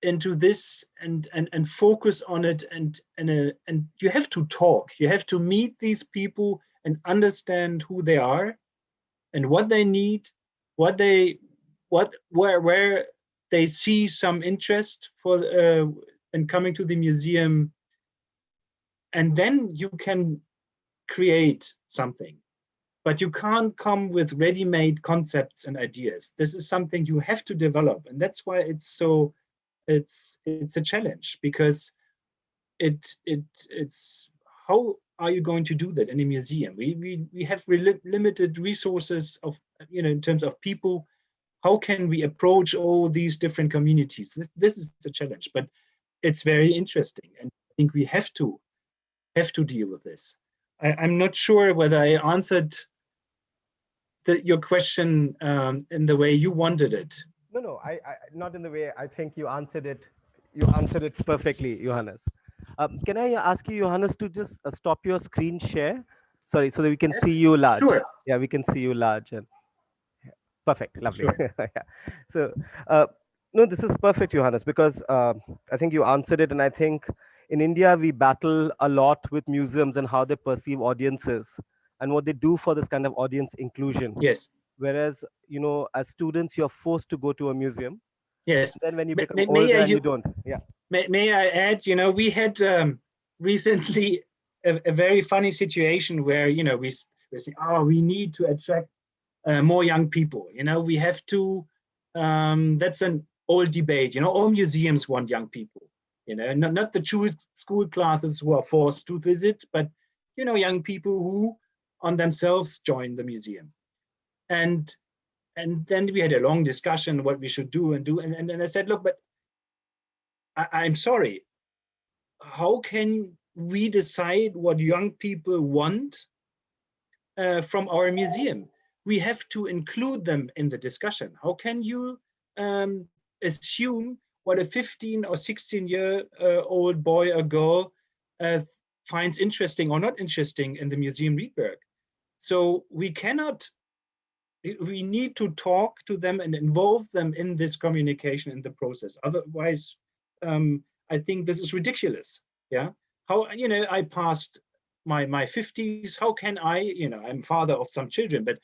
this and focus on it, and you have to talk. You have to meet these people and understand who they are and what they need, where they see some interest for in coming to the museum, and then you can create something. But you can't come with ready-made concepts and ideas. This is something you have to develop, and that's why it's a challenge, because it's how are you going to do that in a museum? We have limited resources of, in terms of people. How can we approach all these different communities? This is the challenge, but it's very interesting, and I think we have to deal with this. I'm not sure whether I answered your question in the way you wanted it. No, no, not in the way I think you answered it. You answered it perfectly, Johannes. Can I ask you, Johannes, to just stop your screen share? Sorry, so that we can see Yes, you large. sure, Yeah, we can see you large. And perfect, lovely. sure. Yeah. So, no, this is perfect, Johannes, because I think you answered it, and I think in India we battle a lot with museums and how they perceive audiences and what they do for this kind of audience inclusion. Yes, Whereas, as students, you're forced to go to a museum, yes. and then when you become May older and I you don't. Yeah. may I add? We had recently a very funny situation where we say, oh, we need to attract more young people. We have to. That's an old debate. All museums want young people. Not the school classes who are forced to visit, but young people who on themselves join the museum. And then we had a long discussion what we should do. And then I said, look, but I'm sorry. How can we decide what young people want from our museum? We have to include them in the discussion. How can you assume what a 15 or 16-year-old boy or girl finds interesting or not interesting in the Museum Rietberg? So we need to talk to them and involve them in this communication in the process. Otherwise, I think this is ridiculous. Yeah. How, I passed my 50s. How can I'm father of some children, but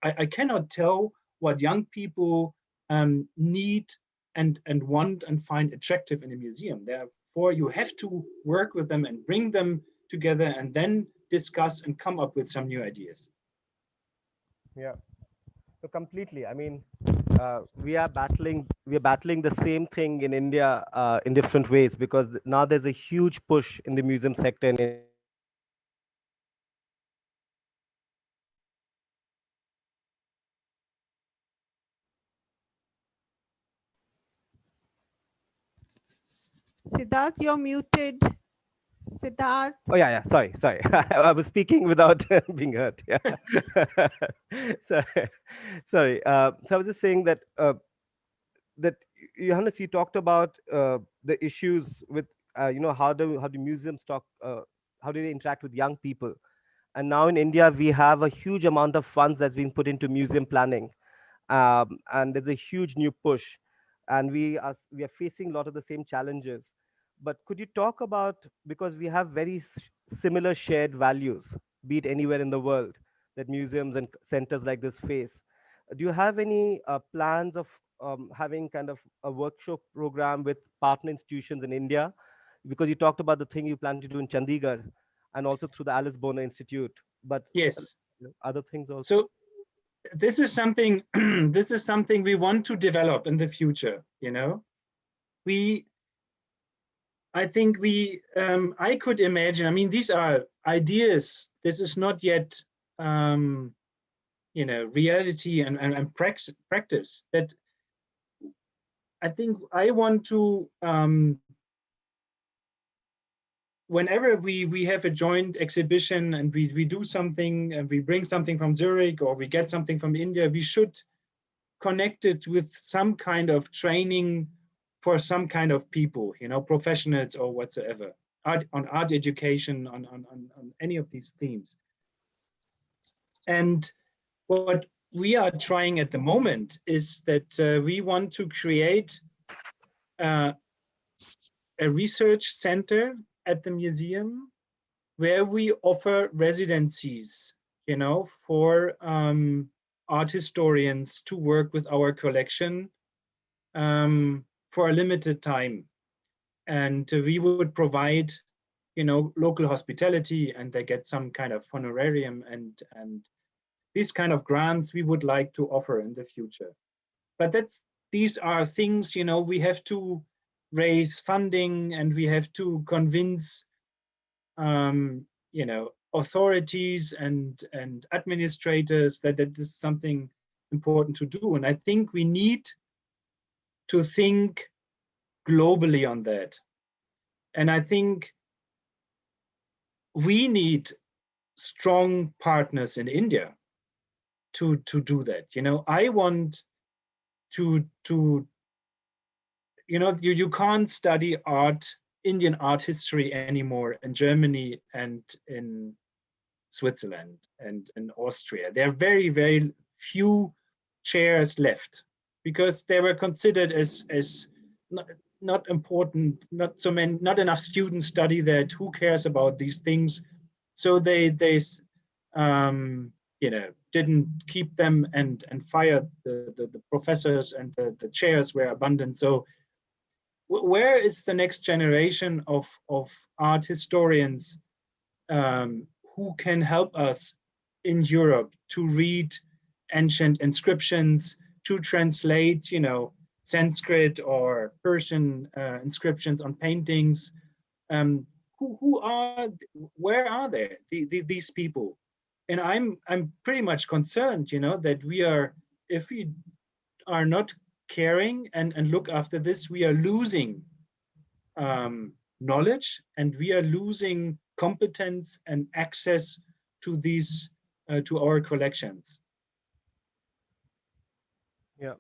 I cannot tell what young people need and want and find attractive in a museum. Therefore, you have to work with them and bring them together and then discuss and come up with some new ideas. Yeah. So completely. I mean, we are battling the same thing in India in different ways, because now there's a huge push in the museum sector in India to include Siddharth, you're muted. Siddharth. Oh yeah, yeah. Sorry. I was speaking without being heard. Yeah. sorry, sorry. So I was just saying that Johannes, you talked about the issues with how do museums talk, how do they interact with young people, and now in India we have a huge amount of funds that's been put into museum planning, and there's a huge new push, and we are facing a lot of the same challenges. But could you talk about, because we have very similar shared values, be it anywhere in the world, that museums and centers like this face, do you have any plans of having kind of a workshop program with partner institutions in India? Because you talked about the thing you plan to do in Chandigarh and also through the Alice Boner Institute, but Yes. other things also. So this is something this is something we want to develop in the future. I think I could imagine. I mean, these are ideas. This is not yet reality and practice. That I think I want to. Whenever we have a joint exhibition and we do something and we bring something from Zurich or we get something from India, we should connect it with some kind of training for some kind of people, professionals or whatsoever, art education, on any of these themes. And what we are trying at the moment is that we want to create a research center at the museum where we offer residencies, for art historians to work with our collection for a limited time. And we would provide, local hospitality, and they get some kind of honorarium and these kind of grants we would like to offer in the future. But these are things, we have to raise funding and we have to convince authorities and administrators that this is something important to do. And I think we need to think globally on that. And I think we need strong partners in India to do that. I want to you can't study Indian art history anymore in Germany and in Switzerland and in Austria. There are very, very few chairs left because they were considered as not important, not enough students study that. Who cares about these things? So they didn't keep them and fired the professors, and the chairs were abundant. So where is the next generation of art historians who can help us in Europe to read ancient inscriptions, to translate, Sanskrit or Persian inscriptions on paintings? Who are, where are they, these people? And I'm pretty much concerned, that if we are not caring and look after this, we are losing knowledge, and we are losing competence and access to these to our collections. Yeah,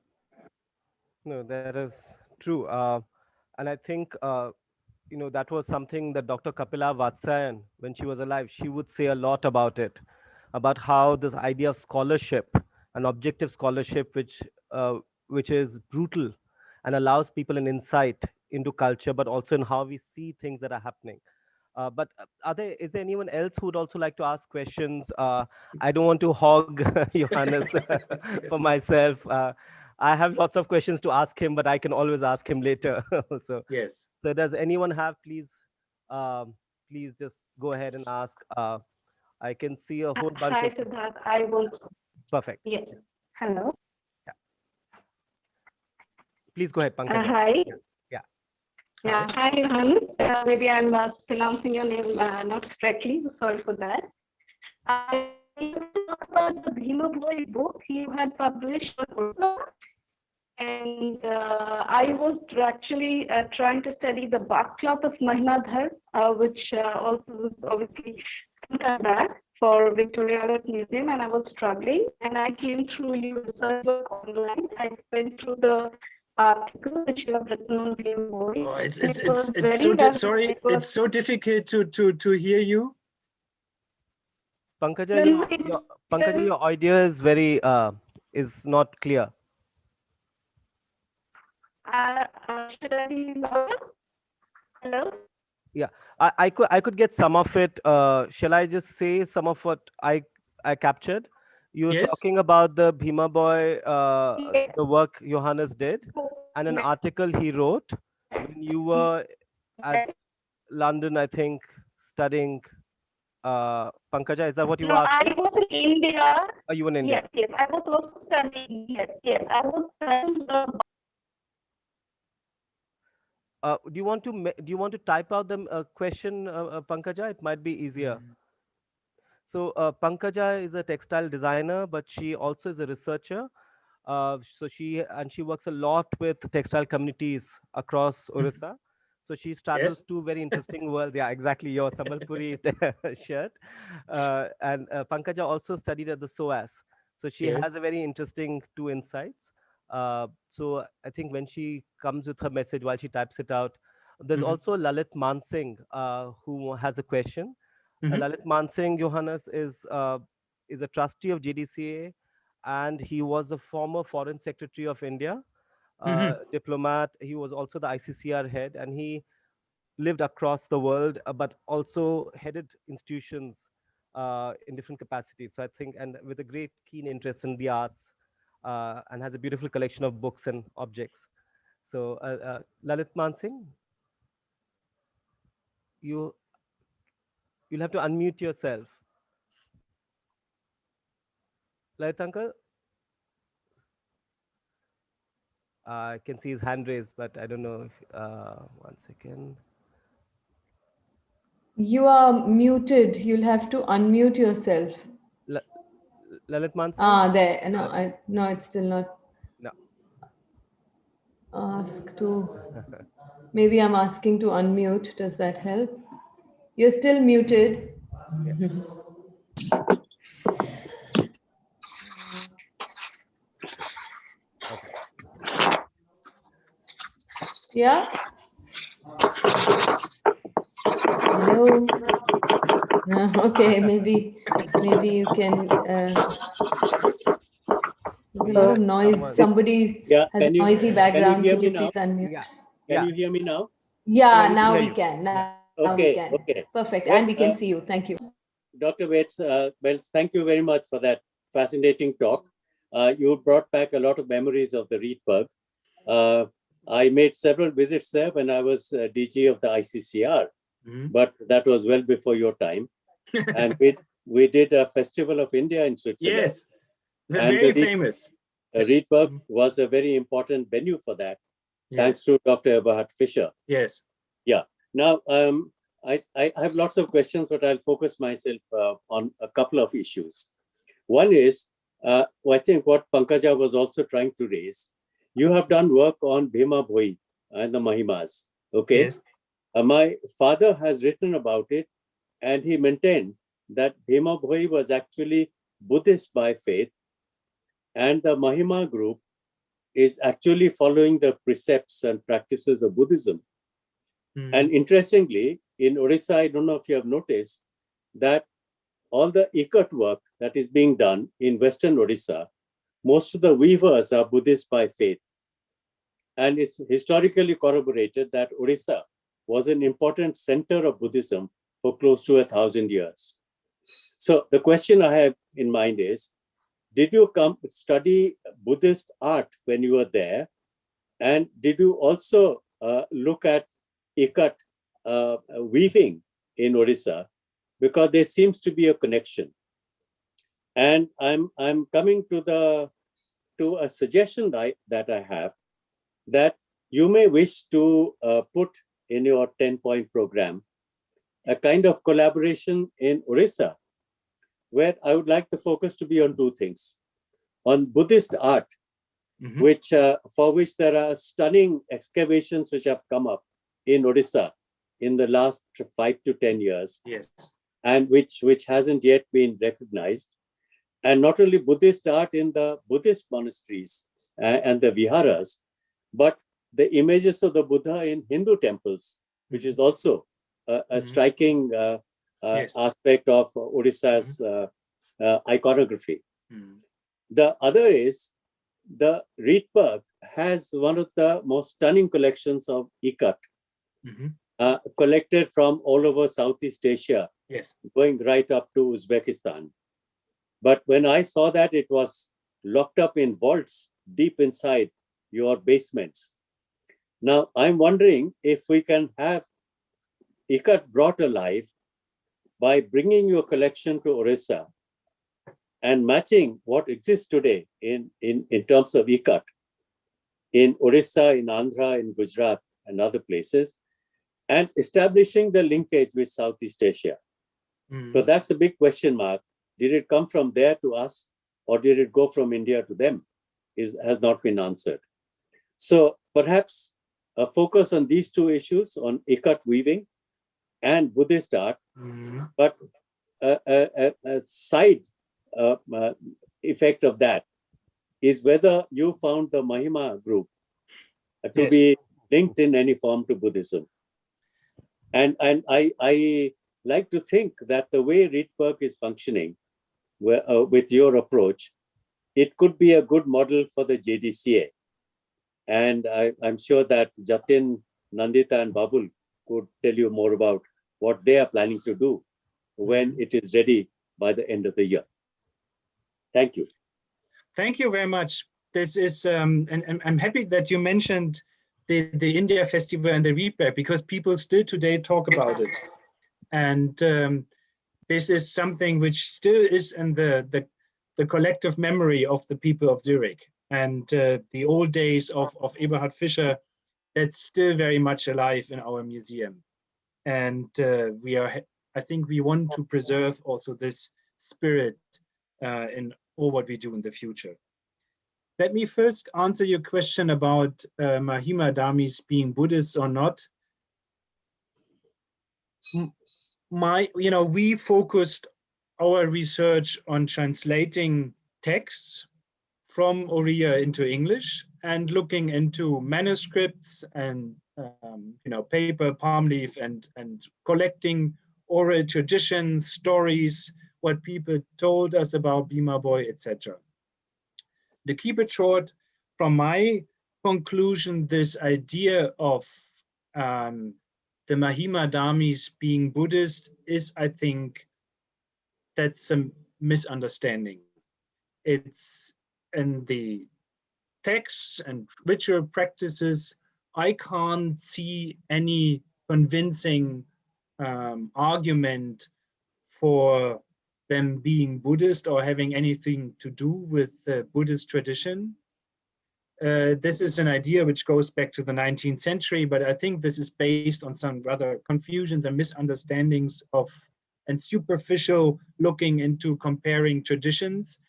no, that is true. And I think that was something that Dr. Kapila Vatsyayan, when she was alive, she would say a lot about it, about how this idea of scholarship, an objective scholarship, which is brutal and allows people an insight into culture, but also in how we see things that are happening. But is there anyone else who would also like to ask questions? I don't want to hog Johannes for myself. I have lots of questions to ask him, but I can always ask him later also. Yes. So does anyone have, please just go ahead and ask. I can see a whole bunch Hi, of, Siddharth. I was, perfect. yes. Hello. Yeah. Please go ahead, Pankaj. Hi. Yeah. Yeah. Yeah. Hi. Hi, Johannes. Maybe I'm pronouncing your name not correctly. So sorry for that. I want to talk about the Bhima Boy book you had published on Ursa. And I was actually trying to study the bark cloth of Mahinadhar, which also was obviously some time back for Victoria Albert Museum, and I was struggling. And I came through your research work online. I went through the article which you have written on Game Boy. Oh, It was very sorry. It's so difficult to hear you. Pankaja, no, no, Pankaja, your audio is very is not clear. should I be louder? Hello? Yeah, I could get some of it. Shall I just say some of what I captured? You're Yes. talking about the Bhima Boy, Yes. the work Johannes did, and an article he wrote when you were at London, I think, studying. Pankaja, is that what you No, were I asking? was in India. Are you in India? Yes, yes. I was also studying. Yes, yes. I was studying the. Do you want to type out the question, Pankaja? It might be easier. Mm. So Pankaja is a textile designer, but she also is a researcher. So she works a lot with textile communities across Orissa. So she straddles Yes. two very interesting worlds. Yeah, exactly, your Sambalpuri shirt. And Pankaja also studied at the SOAS. So she Yes. has a very interesting two insights. So I think when she comes with her message while she types it out, there's Hmm. also Lalit Mansingh who has a question. Hmm. Lalit Mansingh Johannes is a trustee of JDCA, and he was the former Foreign Secretary of India, Hmm. diplomat. He was also the ICCR head, and he lived across the world, but also headed institutions in different capacities. So I think, and with a great keen interest in the arts, and has a beautiful collection of books and objects. So Lalit Mansingh, you you'll have to unmute yourself. Lalit uncle, I can see his hand raised, but I don't know if, one second. You are muted. You'll have to unmute yourself. La- Lalit Mansingh? Ah, there. No, no, it's still not. No. Ask to. Maybe I'm asking to unmute. Does that help? You're still muted. Yeah. Okay. Yeah? Hello? No, okay, maybe you can. There's a We lot of have noise. someone. Somebody Yeah, has a noisy can you background. hear Could me you now? please unmute? Yeah. Can Yeah. you hear me now? Yeah, Yeah, we can now hear we you. can. Yeah. Now we can. Okay, okay. Perfect. And we Well, can see you. Thank you. Dr. Beltz, thank you very much for that fascinating talk. You brought back a lot of memories of the Reedberg. I made several visits there when I was DG of the ICCR, but that was well before your time. And we did a Festival of India in Switzerland. Yes, they're And very the famous. Reedberg was a very important venue for that, thanks Yes. to Dr. Eberhard Fischer. Yes. Yeah. Now, I have lots of questions, but I'll focus myself on a couple of issues. One is, I think what Pankaja was also trying to raise. You have done work on Bhima Bhoi and the Mahimas. Okay. Yes. My father has written about it, and he maintained that Bhima Bhoi was actually Buddhist by faith, and the Mahima group is actually following the precepts and practices of Buddhism. And interestingly, in Orissa, I don't know if you have noticed that all the ikat work that is being done in Western Orissa, most of the weavers are Buddhist by faith. And it's historically corroborated that Orissa was an important center of Buddhism for close to 1,000 years. So the question I have in mind is, did you come study Buddhist art when you were there? And did you also look at ikat weaving in Orissa? Because there seems to be a connection. And I'm coming to a suggestion that I have, that you may wish to put in your 10-point program a kind of collaboration in Orissa, where I would like the focus to be on two things. On Buddhist art, which for which there are stunning excavations which have come up in Orissa in the last 5 to 10 years. Yes. And which hasn't yet been recognized. And not only Buddhist art in the Buddhist monasteries and the viharas, but the images of the Buddha in Hindu temples, which is also a striking Yes. aspect of Odisha's iconography. The other is, the Reedberg has one of the most stunning collections of ikat, collected from all over Southeast Asia, Yes. going right up to Uzbekistan. But when I saw that, it was locked up in vaults deep inside your basements. Now, I'm wondering if we can have ikat brought alive by bringing your collection to Orissa and matching what exists today in terms of ikat in Orissa, in Andhra, in Gujarat, and other places, and establishing the linkage with Southeast Asia. So that's a big question mark. Did it come from there to us, or did it go from India to them? Has not been answered. So perhaps a focus on these two issues, on ikat weaving and Buddhist art, but a side effect of that is whether you found the Mahima group to Yes. be linked in any form to Buddhism. And I like to think that the way Reedberg is functioning with your approach, it could be a good model for the JDCA. And I'm sure that Jatin, Nandita, and Babul could tell you more about what they are planning to do when it is ready by the end of the year. Thank you. Thank you very much. This is, and I'm happy that you mentioned the India Festival and the Reedberg, because people still today talk about it. And this is something which still is in the collective memory of the people of Zurich. And the old days of Eberhard Fischer, that's still very much alive in our museum. And I think we want to preserve also this spirit in all what we do in the future. Let me first answer your question about Mahima Dhamis being Buddhists or not. We focused our research on translating texts from Oriya into English and looking into manuscripts and paper, palm leaf, and collecting oral traditions, stories, what people told us about Bhima Boy, etc. To keep it short, from my conclusion, this idea of the Mahima Dhamis being Buddhist is, I think, that's a misunderstanding. It's in the texts and ritual practices, I can't see any convincing argument for them being Buddhist or having anything to do with the Buddhist tradition. This is an idea which goes back to the 19th century, but I think this is based on some rather confusions and misunderstandings and superficial looking into comparing traditions.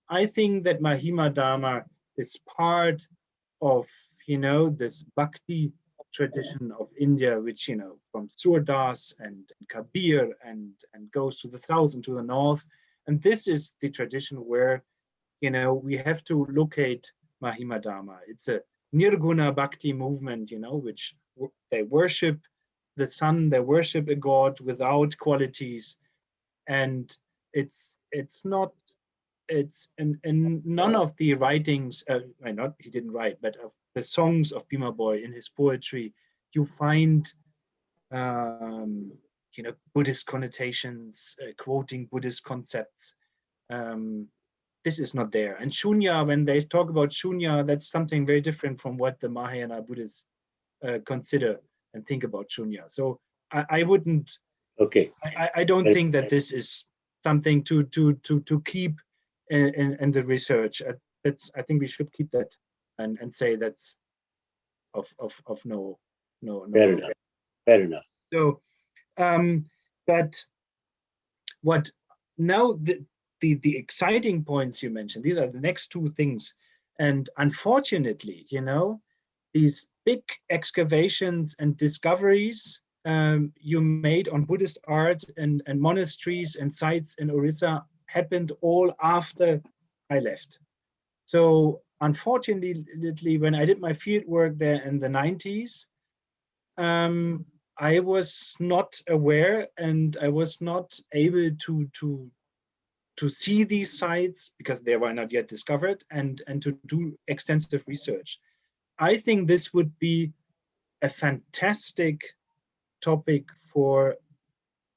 I think that Mahima Dharma is part of, this Bhakti tradition of India, which, from Surdas and Kabir and goes to the south and to the north. And this is the tradition where, we have to locate Mahima Dharma. It's a Nirguna Bhakti movement, which they worship the sun, they worship a god without qualities. And it's not, it's in none of the writings, he didn't write, but of the songs of Bhima Boy in his poetry, you find, Buddhist connotations, quoting Buddhist concepts. This is not there. And Shunya, when they talk about Shunya, that's something very different from what the Mahayana Buddhists consider and think about Shunya. So I wouldn't. Okay. I don't think that this is something to keep in the research. I think we should keep that and say that's of no. Fair enough. Fair enough. So, but what now the exciting points you mentioned, these are the next two things. And unfortunately, these big excavations and discoveries you made on Buddhist art and monasteries and sites in Orissa happened all after I left. So unfortunately, when I did my field work there in the 90s, I was not aware and I was not able to see these sites because they were not yet discovered and to do extensive research. I think this would be a fantastic topic for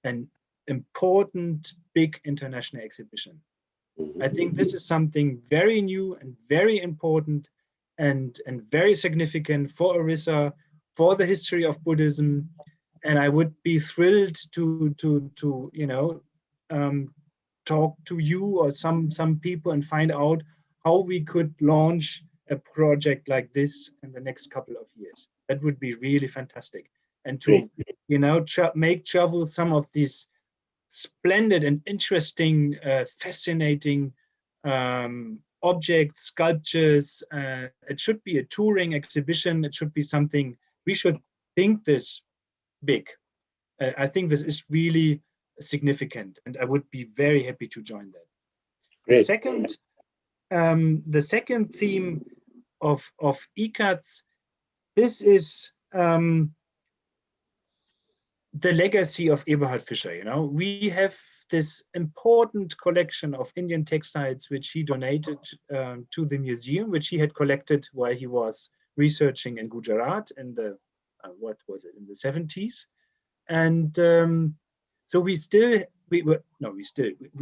an important big international exhibition. I think this is something very new and very important and very significant for Orissa, for the history of Buddhism. And I would be thrilled to talk to you or some people and find out how we could launch a project like this in the next couple of years. That would be really fantastic. And to, make travel some of these splendid and interesting, fascinating objects, sculptures. It should be a touring exhibition. It should be something, we should think this big. I think this is really significant, and I would be very happy to join that. Great. The second theme of ICATS, this is the legacy of Eberhard Fischer. We have this important collection of Indian textiles which he donated to the museum, which he had collected while he was researching in Gujarat in the in the 70s. And so we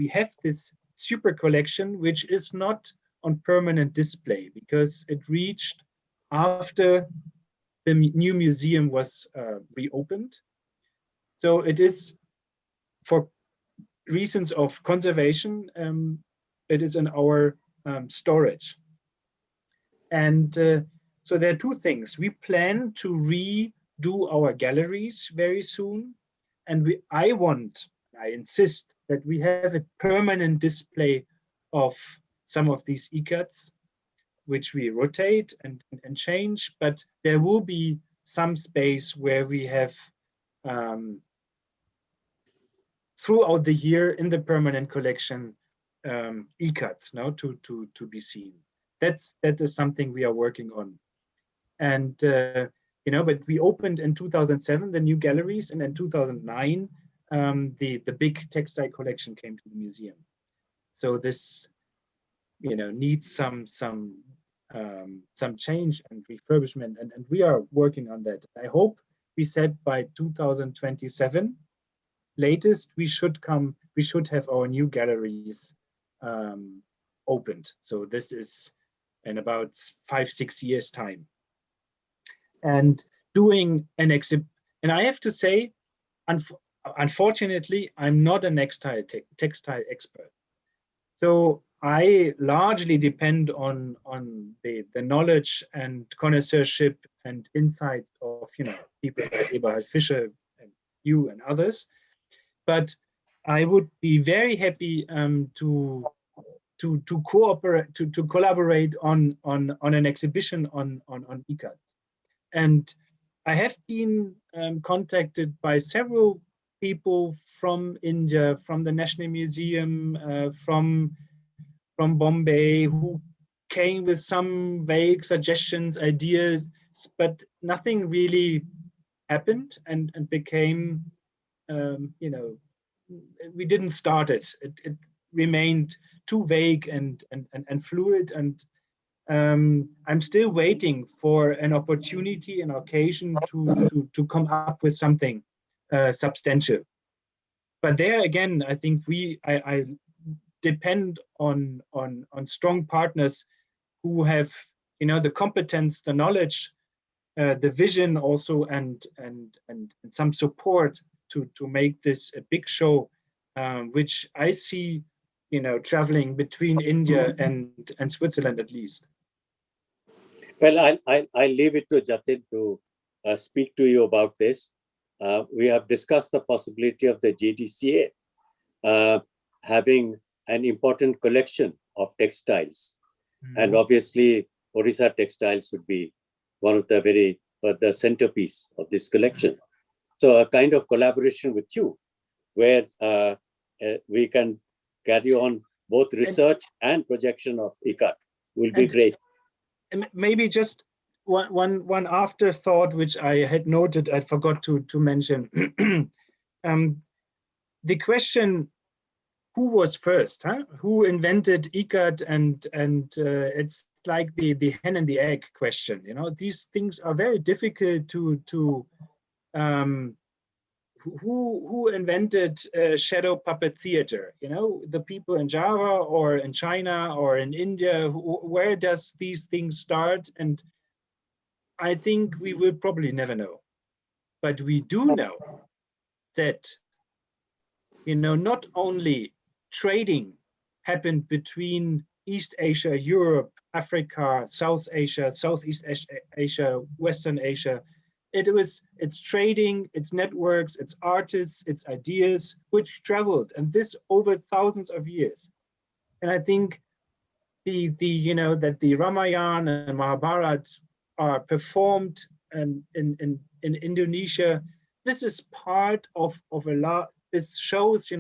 have this super collection which is not on permanent display because it reached after the new museum was reopened. So it is, for reasons of conservation, it is in our storage. And so there are two things. We plan to redo our galleries very soon. And I insist that we have a permanent display of some of these ikats, which we rotate and change, but there will be some space where we have throughout the year in the permanent collection ikats now to be seen. That is something we are working on. And but we opened in 2007 the new galleries, and in 2009 the big textile collection came to the museum. So this needs some change and refurbishment, and we are working on that. I hope we said by 2027 latest we should have our new galleries opened. So this is in about 5-6 years time. And doing an exhibit, and I have to say, unfortunately, I'm not a textile expert. So I largely depend on the knowledge and connoisseurship and insights of people like Eberhard Fischer and you and others. But I would be very happy to cooperate, to collaborate on an exhibition on ikat. And I have been contacted by several people from India, from the National Museum, from Bombay, who came with some vague suggestions, ideas, but nothing really happened and became, we didn't start it. It remained too vague and fluid, and I'm still waiting for an opportunity, an occasion to come up with something substantial. But there again, I think I depend on strong partners who have the competence, the knowledge, the vision also, and some support to make this a big show, which I see traveling between India and Switzerland at least. Well, I'll leave it to Jatin to speak to you about this. We have discussed the possibility of the JDCA having an important collection of textiles. And obviously, Orissa textiles would be one of the centerpiece of this collection. So a kind of collaboration with you, where we can carry on both research and projection of ikat will be great. Maybe just one afterthought, which I had noted, I forgot to mention. The question, who was first? Who invented ikat? And it's like the hen and the egg question. These things are very difficult to who invented shadow puppet theater? The people in Java or in China or in India, where does these things start? And I think we will probably never know. But we do know that, not only trading happened between East Asia, Europe, Africa, South Asia, Southeast Asia, Western Asia. It's trading, it's networks, it's artists, it's ideas, which traveled, and this over thousands of years. And I think that the Ramayana and Mahabharata are performed in Indonesia. This is part of a lot. This shows,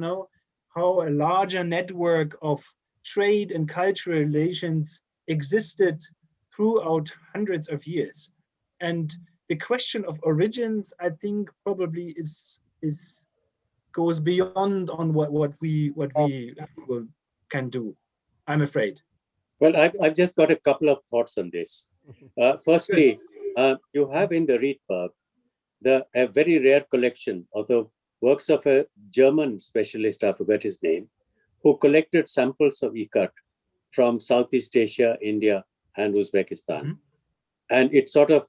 how a larger network of trade and cultural relations existed throughout hundreds of years. And the question of origins, I think, probably goes beyond on what we can do, I'm afraid. Well, I've just got a couple of thoughts on this. Firstly, you have in the Reedberg a very rare collection of the works of a German specialist, I forgot his name, who collected samples of ikat from Southeast Asia, India, and Uzbekistan. And it sort of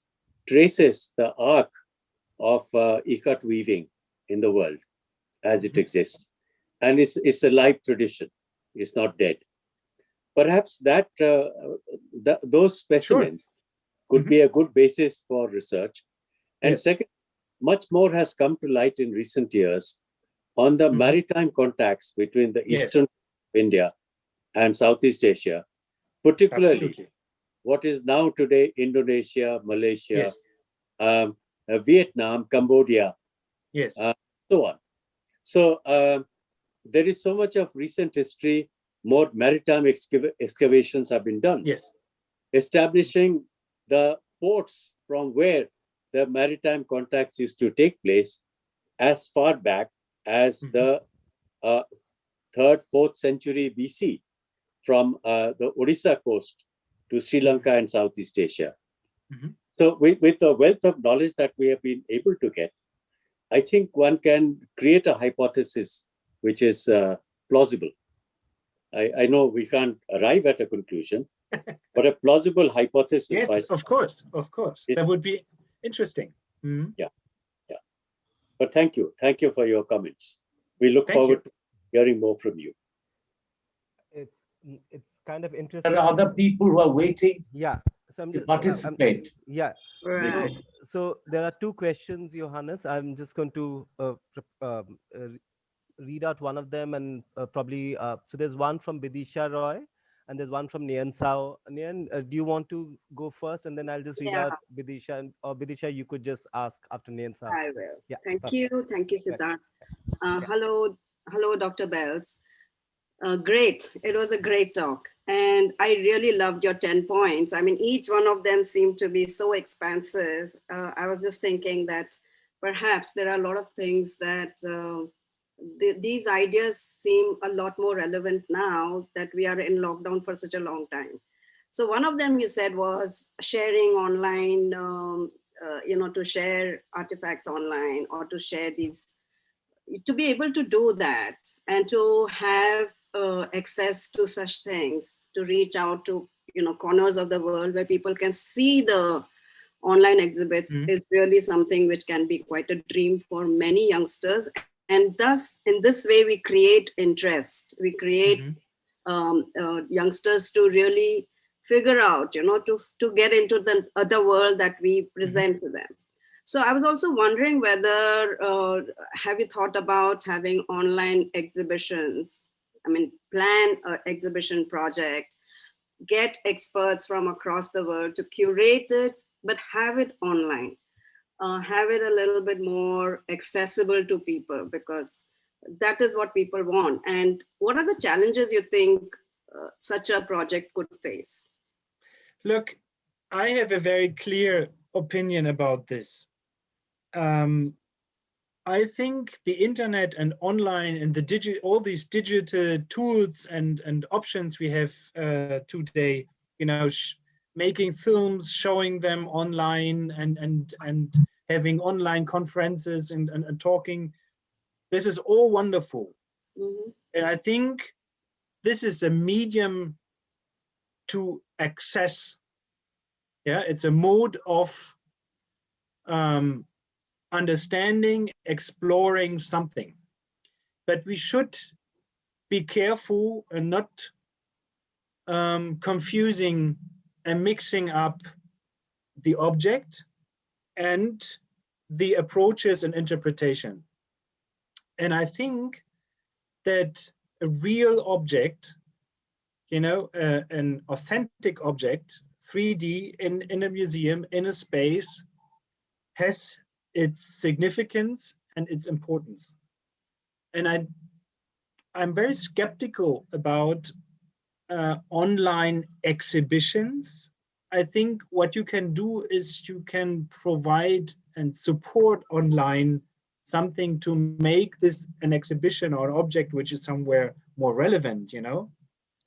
traces the arc of ikat weaving in the world as it exists. And it's a live tradition. It's not dead. Perhaps those specimens could be a good basis for research. And second, much more has come to light in recent years on the maritime contacts between the eastern India and Southeast Asia, particularly Absolutely. what is now today Indonesia, Malaysia, Yes. Vietnam, Cambodia, Yes. so on. So there is so much of recent history, more maritime excavations have been done, Yes. establishing the ports from where the maritime contacts used to take place as far back as the 3rd, 4th century BC, from the Odisha coast to Sri Lanka and Southeast Asia. So with the wealth of knowledge that we have been able to get, I think one can create a hypothesis which is plausible. I know we can't arrive at a conclusion, but a plausible hypothesis. Yes, of course. That would be interesting. Yeah. But thank you for your comments. We look forward to hearing more from you. It's kind of interesting. There are other people who are waiting So I'm to just, participate. Right. So there are two questions, Johannes. I'm just going to read out one of them, and probably so there's one from Bidisha Roy and there's one from Nian Sao. Nian, do you want to go first, and then I'll just read out Bidisha, or Bidisha, you could just ask after Nian Sao. I will. Yeah, thank you, Siddharth. Hello, Dr. Beltz. Great, it was a great talk, and I really loved your 10 points. I mean, each one of them seemed to be so expansive. I was just thinking that perhaps there are a lot of things that these ideas seem a lot more relevant now that we are in lockdown for such a long time. So one of them you said was sharing online, to share artifacts online, or to share these, to be able to do that and to have access to such things, to reach out to corners of the world where people can see the online exhibits is really something which can be quite a dream for many youngsters. And thus, in this way, we create interest. We create youngsters to really figure out, to get into the other world that we present to them. So I was also wondering whether, have you thought about having online exhibitions? I mean, plan an exhibition project, get experts from across the world to curate it, but have it online. Have it a little bit more accessible to people, because that is what people want. And what are the challenges you think such a project could face? Look, I have a very clear opinion about this. I think the internet and online and all these digital tools and options we have today, making films, showing them online, and having online conferences and talking, this is all wonderful. And I think this is a medium to access. It's a mode of understanding, exploring something. But we should be careful and not confusing and mixing up the object and the approaches and interpretation. And I think that a real object, an authentic object, 3D in a museum, in a space, has its significance and its importance. And I'm very skeptical about online exhibitions. I think what you can do is you can provide and support online something to make this an exhibition or an object which is somewhere more relevant.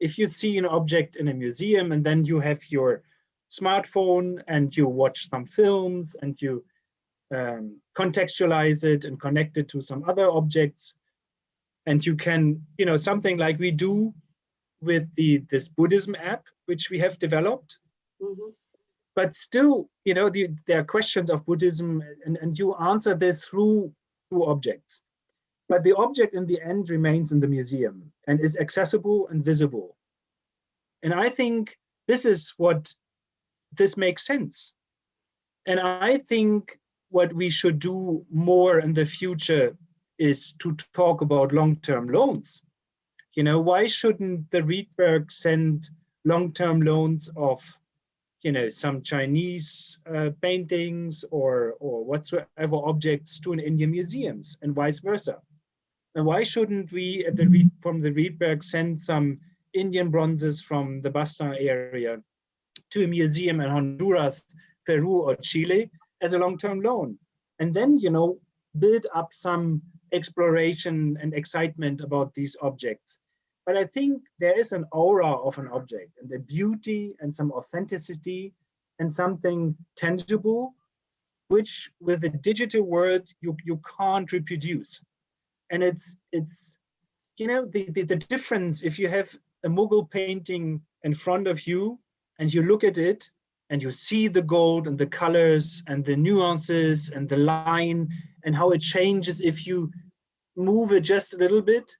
If you see an object in a museum and then you have your smartphone and you watch some films and you contextualize it and connect it to some other objects, and you can, something like we do with this Buddhism app, which we have developed. But still, there are questions of Buddhism, and you answer this through objects. But the object in the end remains in the museum and is accessible and visible. And I think this makes sense. And I think what we should do more in the future is to talk about long-term loans. You know, why shouldn't the Reedberg send long-term loans of, you know, some Chinese paintings or whatsoever objects to an Indian museums and vice versa? And why shouldn't we from the Reedberg send some Indian bronzes from the Basta area to a museum in Honduras, Peru, or Chile as a long-term loan? And then, you know, build up some exploration and excitement about these objects. But I think there is an aura of an object and the beauty and some authenticity and something tangible, which with the digital world, you can't reproduce. And it's you know, the difference, if you have a Mughal painting in front of you and you look at it and you see the gold and the colors and the nuances and the line and how it changes if you move it just a little bit,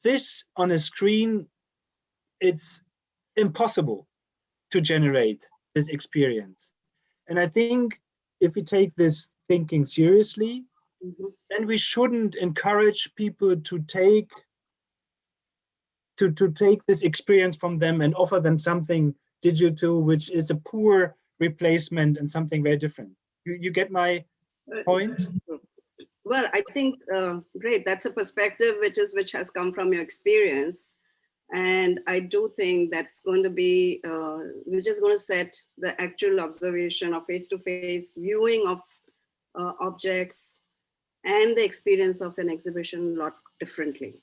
this on a screen, it's impossible to generate this experience. And I think if we take this thinking seriously, then we shouldn't encourage people to take this experience from them and offer them something digital, which is a poor replacement and something very different. You get my point? Well, I think, great, that's a perspective which has come from your experience. And I do think that's going to be, which is going to set the actual observation of face-to-face viewing of objects and the experience of an exhibition a lot differently.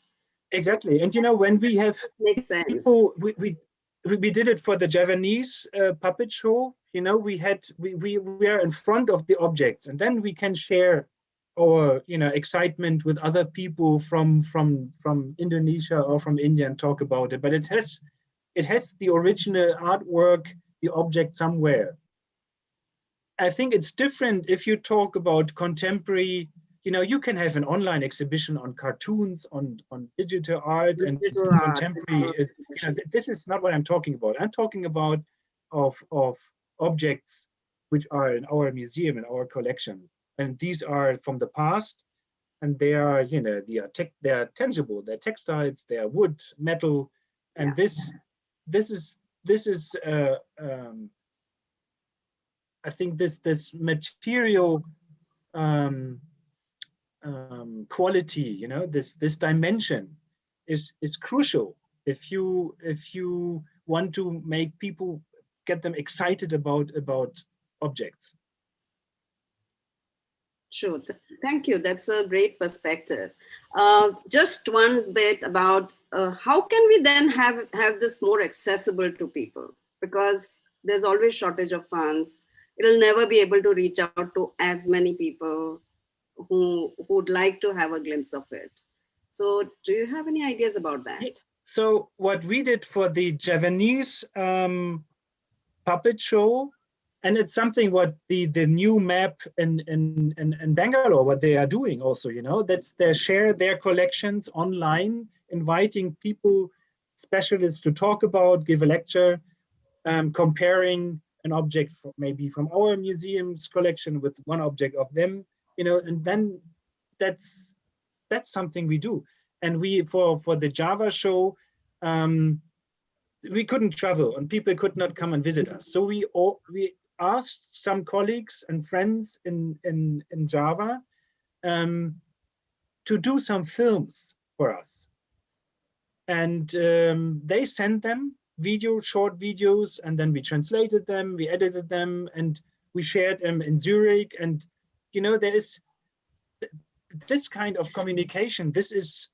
Exactly. And you know, when we have makes sense. People, we did it for the Javanese puppet show, you know, we are in front of the objects, and then we can share our, you know, excitement with other people from Indonesia or from India and talk about it. But it has the original artwork, the object somewhere. I think it's different if you talk about contemporary. You know, you can have an online exhibition on cartoons, on digital art and contemporary. You know, this is not what I'm talking about. I'm talking about of objects which are in our museum, in our collection, and these are from the past, and they are, you know, they are tangible. They're textiles, they are wood, metal, and this is I think this material quality, you know, this dimension is crucial if you want to make people, get them excited about objects. Sure, thank you. That's a great perspective. Just one bit about how can we then have this more accessible to people, because there's always shortage of funds. It'll never be able to reach out to as many people who would like to have a glimpse of it. So do you have any ideas about that? So what we did for the Javanese puppet show, and it's something what the new map in Bangalore, what they are doing also, you know, that's they share their collections online, inviting people, specialists to talk about, give a lecture, comparing an object maybe from our museum's collection with one object of them, you know, and then that's something we do. And we for the Java show, we couldn't travel and people could not come and visit us. So we asked some colleagues and friends in Java to do some films for us. And they sent them short videos, and then we translated them, we edited them, and we shared them in Zurich. And, you know, there is this kind of communication. This is.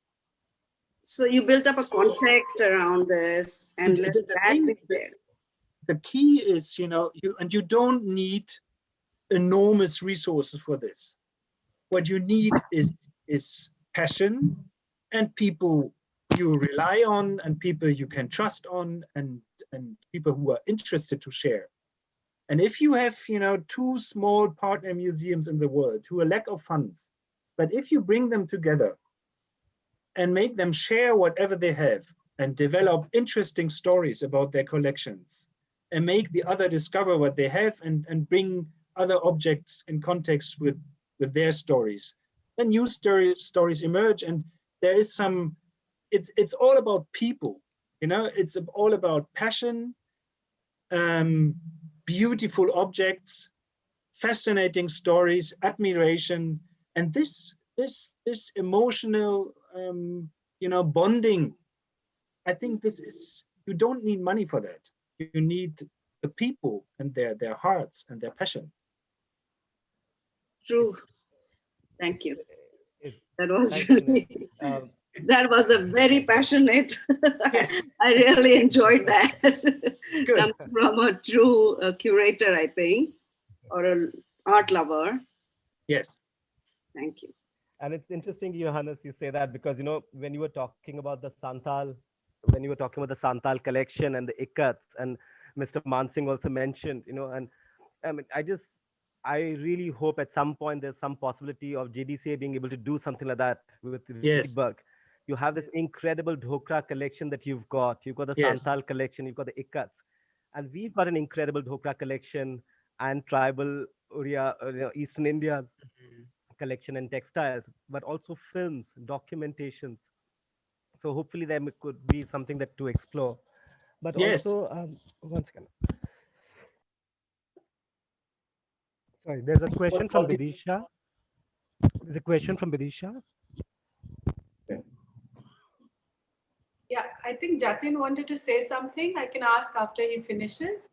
So you built up a context around this, and let that be there. The key is, you know, you don't need enormous resources for this. What you need is passion and people you rely on and people you can trust on and people who are interested to share. And if you have, you know, 2 small partner museums in the world who are lack of funds, but if you bring them together and make them share whatever they have and develop interesting stories about their collections and make the other discover what they have and bring other objects in context with their stories. Then new stories emerge, and there is some, it's all about people, you know, it's all about passion, beautiful objects, fascinating stories, admiration, and this emotional, you know, bonding. I think this is, you don't need money for that. You need the people and their hearts and their passion. True. Thank you. It- That was Thanks, really, Vinay. that was a very passionate. Yes. I really enjoyed that. Good. Coming from a true curator, I think, or an art lover. Yes. Thank you. And it's interesting, Johannes, you say that because, you know, when you were talking about the Santal, when you were talking about the Santal collection and the Ikats, and Mr. Mansingh also mentioned, you know, and I mean, I really hope at some point there's some possibility of JDCA being able to do something like that with Yes. Reedberg. You have this incredible Dhokra collection that you've got. You've got the Yes. Santal collection, you've got the Ikats. And we've got an incredible Dhokra collection and tribal Oriya, you know, Eastern India's collection and textiles, but also films, documentations. So hopefully there could be something that to explore. But Yes. also, one second. Sorry, there's a question from Bidisha. There's a question from Bidisha. Yeah, I think Jatin wanted to say something. I can ask after he finishes.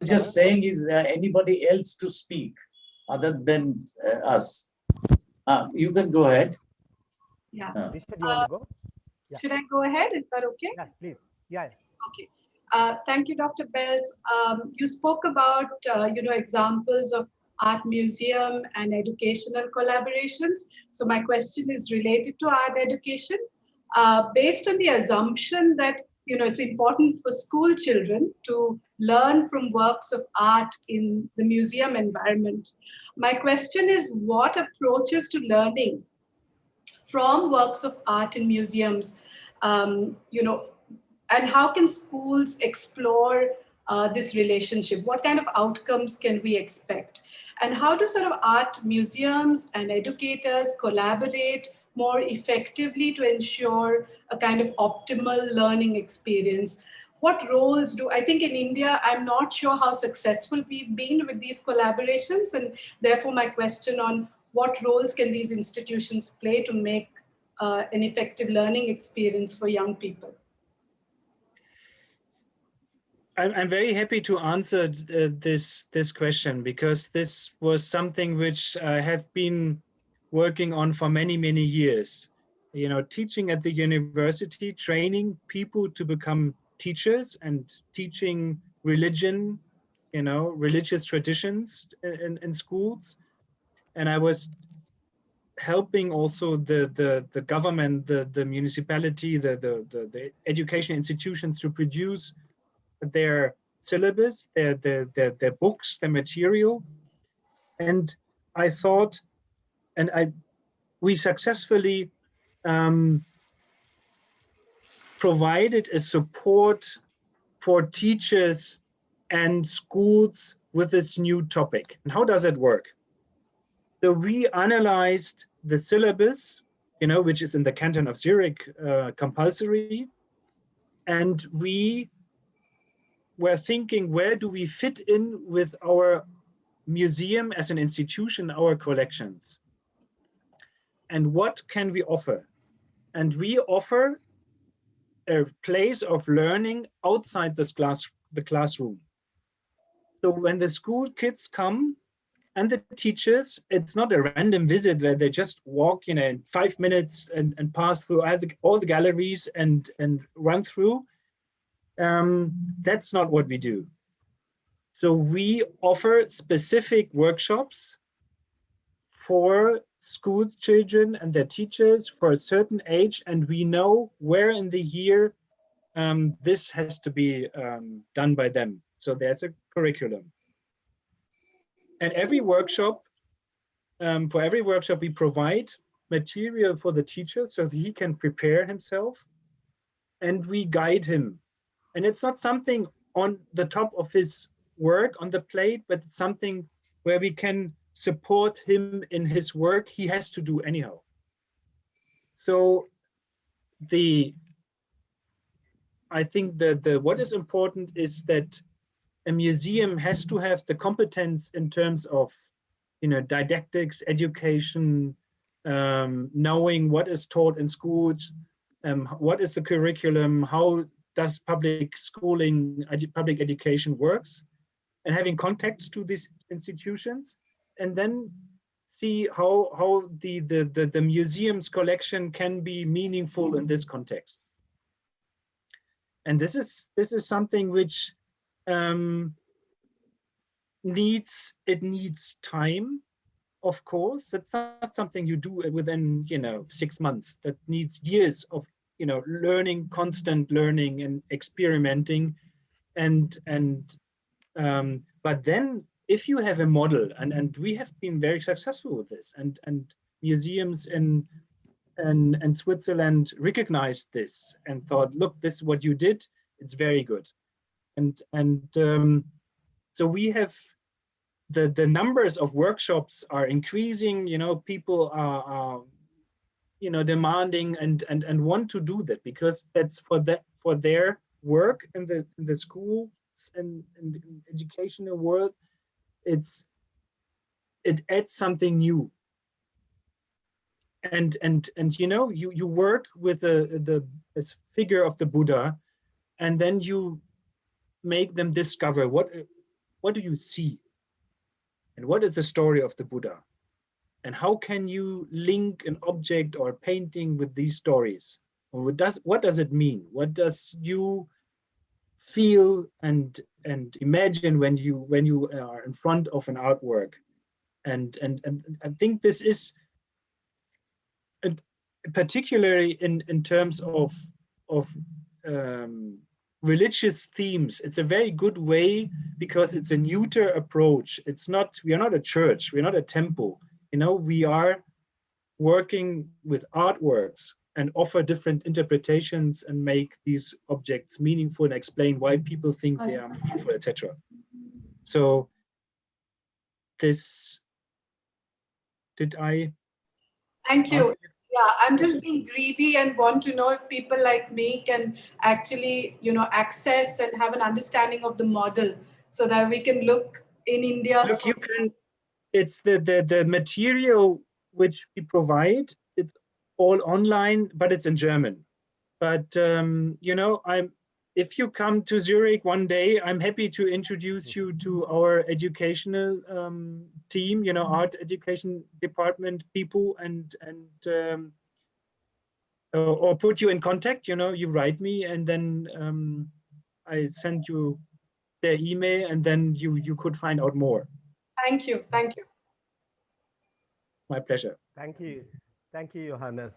Just saying, is there anybody else to speak other than us? You can go ahead. Yeah. Bidisha, do you want to go? Yeah. Should I go ahead? Is that okay? Yeah, please. Yeah. Okay. Thank you, Dr. Beltz. You spoke about, examples of art museum and educational collaborations. So my question is related to art education. Based on the assumption that, it's important for school children to learn from works of art in the museum environment. My question is, what approaches to learning from works of art in museums, and how can schools explore this relationship? What kind of outcomes can we expect? And how do sort of art museums and educators collaborate more effectively to ensure a kind of optimal learning experience? What roles do, I think in India, I'm not sure how successful we've been with these collaborations. And therefore my question on what roles can these institutions play to make an effective learning experience for young people? I'm very happy to answer this question, because this was something which I have been working on for many years. You know, teaching at the university, training people to become teachers and teaching religion, religious traditions in schools. And I was helping also the government, the municipality, the education institutions to produce their syllabus, their books, their material. And I thought, we successfully provided a support for teachers and schools with this new topic. And how does it work? So we analyzed the syllabus, which is in the canton of Zurich, compulsory. And we were thinking, where do we fit in with our museum as an institution, our collections? And what can we offer? And we offer a place of learning outside the classroom. So when the school kids come and the teachers, it's not a random visit where they just walk in 5 minutes and pass through all the galleries and run through. That's not what we do. So we offer specific workshops for school children and their teachers for a certain age, and we know where in the year this has to be done by them. So there's a curriculum. And every workshop, for every workshop, we provide material for the teacher so that he can prepare himself, and we guide him. And it's not something on the top of his work on the plate, but it's something where we can support him in his work he has to do anyhow. So I think that what is important is that a museum has to have the competence in terms of, didactics, education, knowing what is taught in schools, what is the curriculum, how does public schooling, public education works, and having contacts to these institutions, and then see how the museum's collection can be meaningful in this context. And this is something which needs time, of course. That's not something you do within 6 months. That needs years of learning, constant learning and experimenting, but then if you have a model, and we have been very successful with this, and museums in Switzerland recognized this and thought, look, this is what you did, it's very good. So we have the numbers of workshops are increasing, people are demanding and want to do that, because that's for their work in the schools and in the educational world. It adds something new. And you work with the figure of the Buddha, and then you make them discover what do you see, and what is the story of the Buddha, and how can you link an object or a painting with these stories? What does it mean? What does you feel and imagine when you are in front of an artwork? And I think this is, particularly in terms of religious themes, it's a very good way, because it's a neuter approach. We are not a church, we're not a temple. We are working with artworks and offer different interpretations and make these objects meaningful and explain why people think they are meaningful, etc. So did I? Thank you. Yeah, I'm just being greedy and want to know if people like me can actually, access and have an understanding of the model, so that we can look in India. Look, you can. It's the material which we provide. It's all online, but it's in German. But if you come to Zurich one day, I'm happy to introduce you to our educational team, art education department people, and or put you in contact. You write me, and then I send you their email, and then you could find out more. Thank you. Thank you. My pleasure. Thank you, Johannes.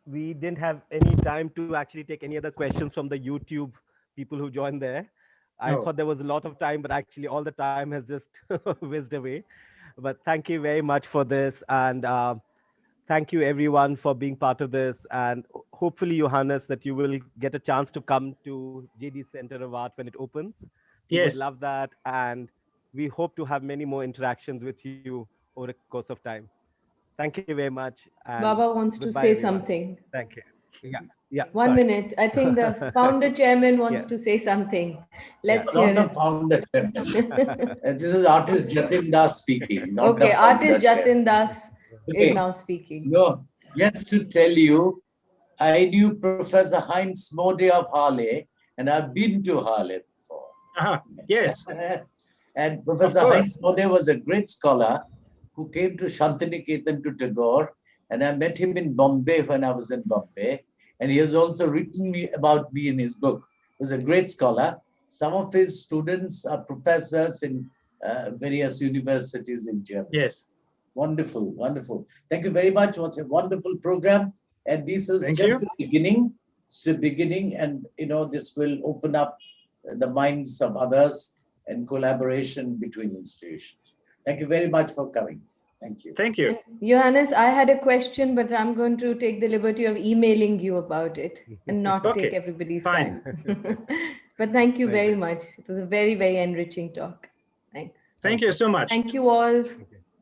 We didn't have any time to actually take any other questions from the YouTube people who joined there. I thought there was a lot of time, but actually all the time has just whizzed away. But thank you very much for this, and thank you everyone for being part of this. And hopefully, Johannes, that you will get a chance to come to JD Center of Art when it opens. We would love that, and we hope to have many more interactions with you over the course of time. Thank you very much. And Baba wants to say everyone. Something. Thank you. Yeah. One minute. I think the founder chairman wants to say something. Let's hear it. Founder chairman. And this is artist Jatin Das speaking. Not okay, the artist Jatin chairman. Das is now speaking. No, just to tell you, I knew Professor Heinz Mode of Halle, and I've been to Halle before. Yes. And Professor Heinz Mode was a great scholar who came to Shantiniketan to Tagore, and I met him in Bombay when I was in Bombay, and he has also written about me in his book. He was a great scholar. Some of his students are professors in various universities in Germany. Yes. Wonderful, wonderful. Thank you very much. What a wonderful program. And this is just the beginning. It's the beginning, and this will open up the minds of others and collaboration between institutions. Thank you very much for coming. Thank you. Thank you. Johannes, I had a question, but I'm going to take the liberty of emailing you about it and not take everybody's time. But thank you very much. It was a very, very enriching talk. Thanks. Thank you so much. Thank you all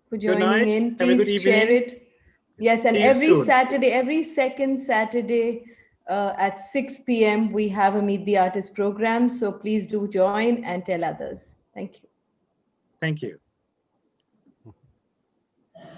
for joining night. in. Have a good Please share evening. it. Yes, and See you every soon. Saturday, every second Saturday at 6 p.m., we have a Meet the Artist program. So please do join and tell others. Thank you. Thank you.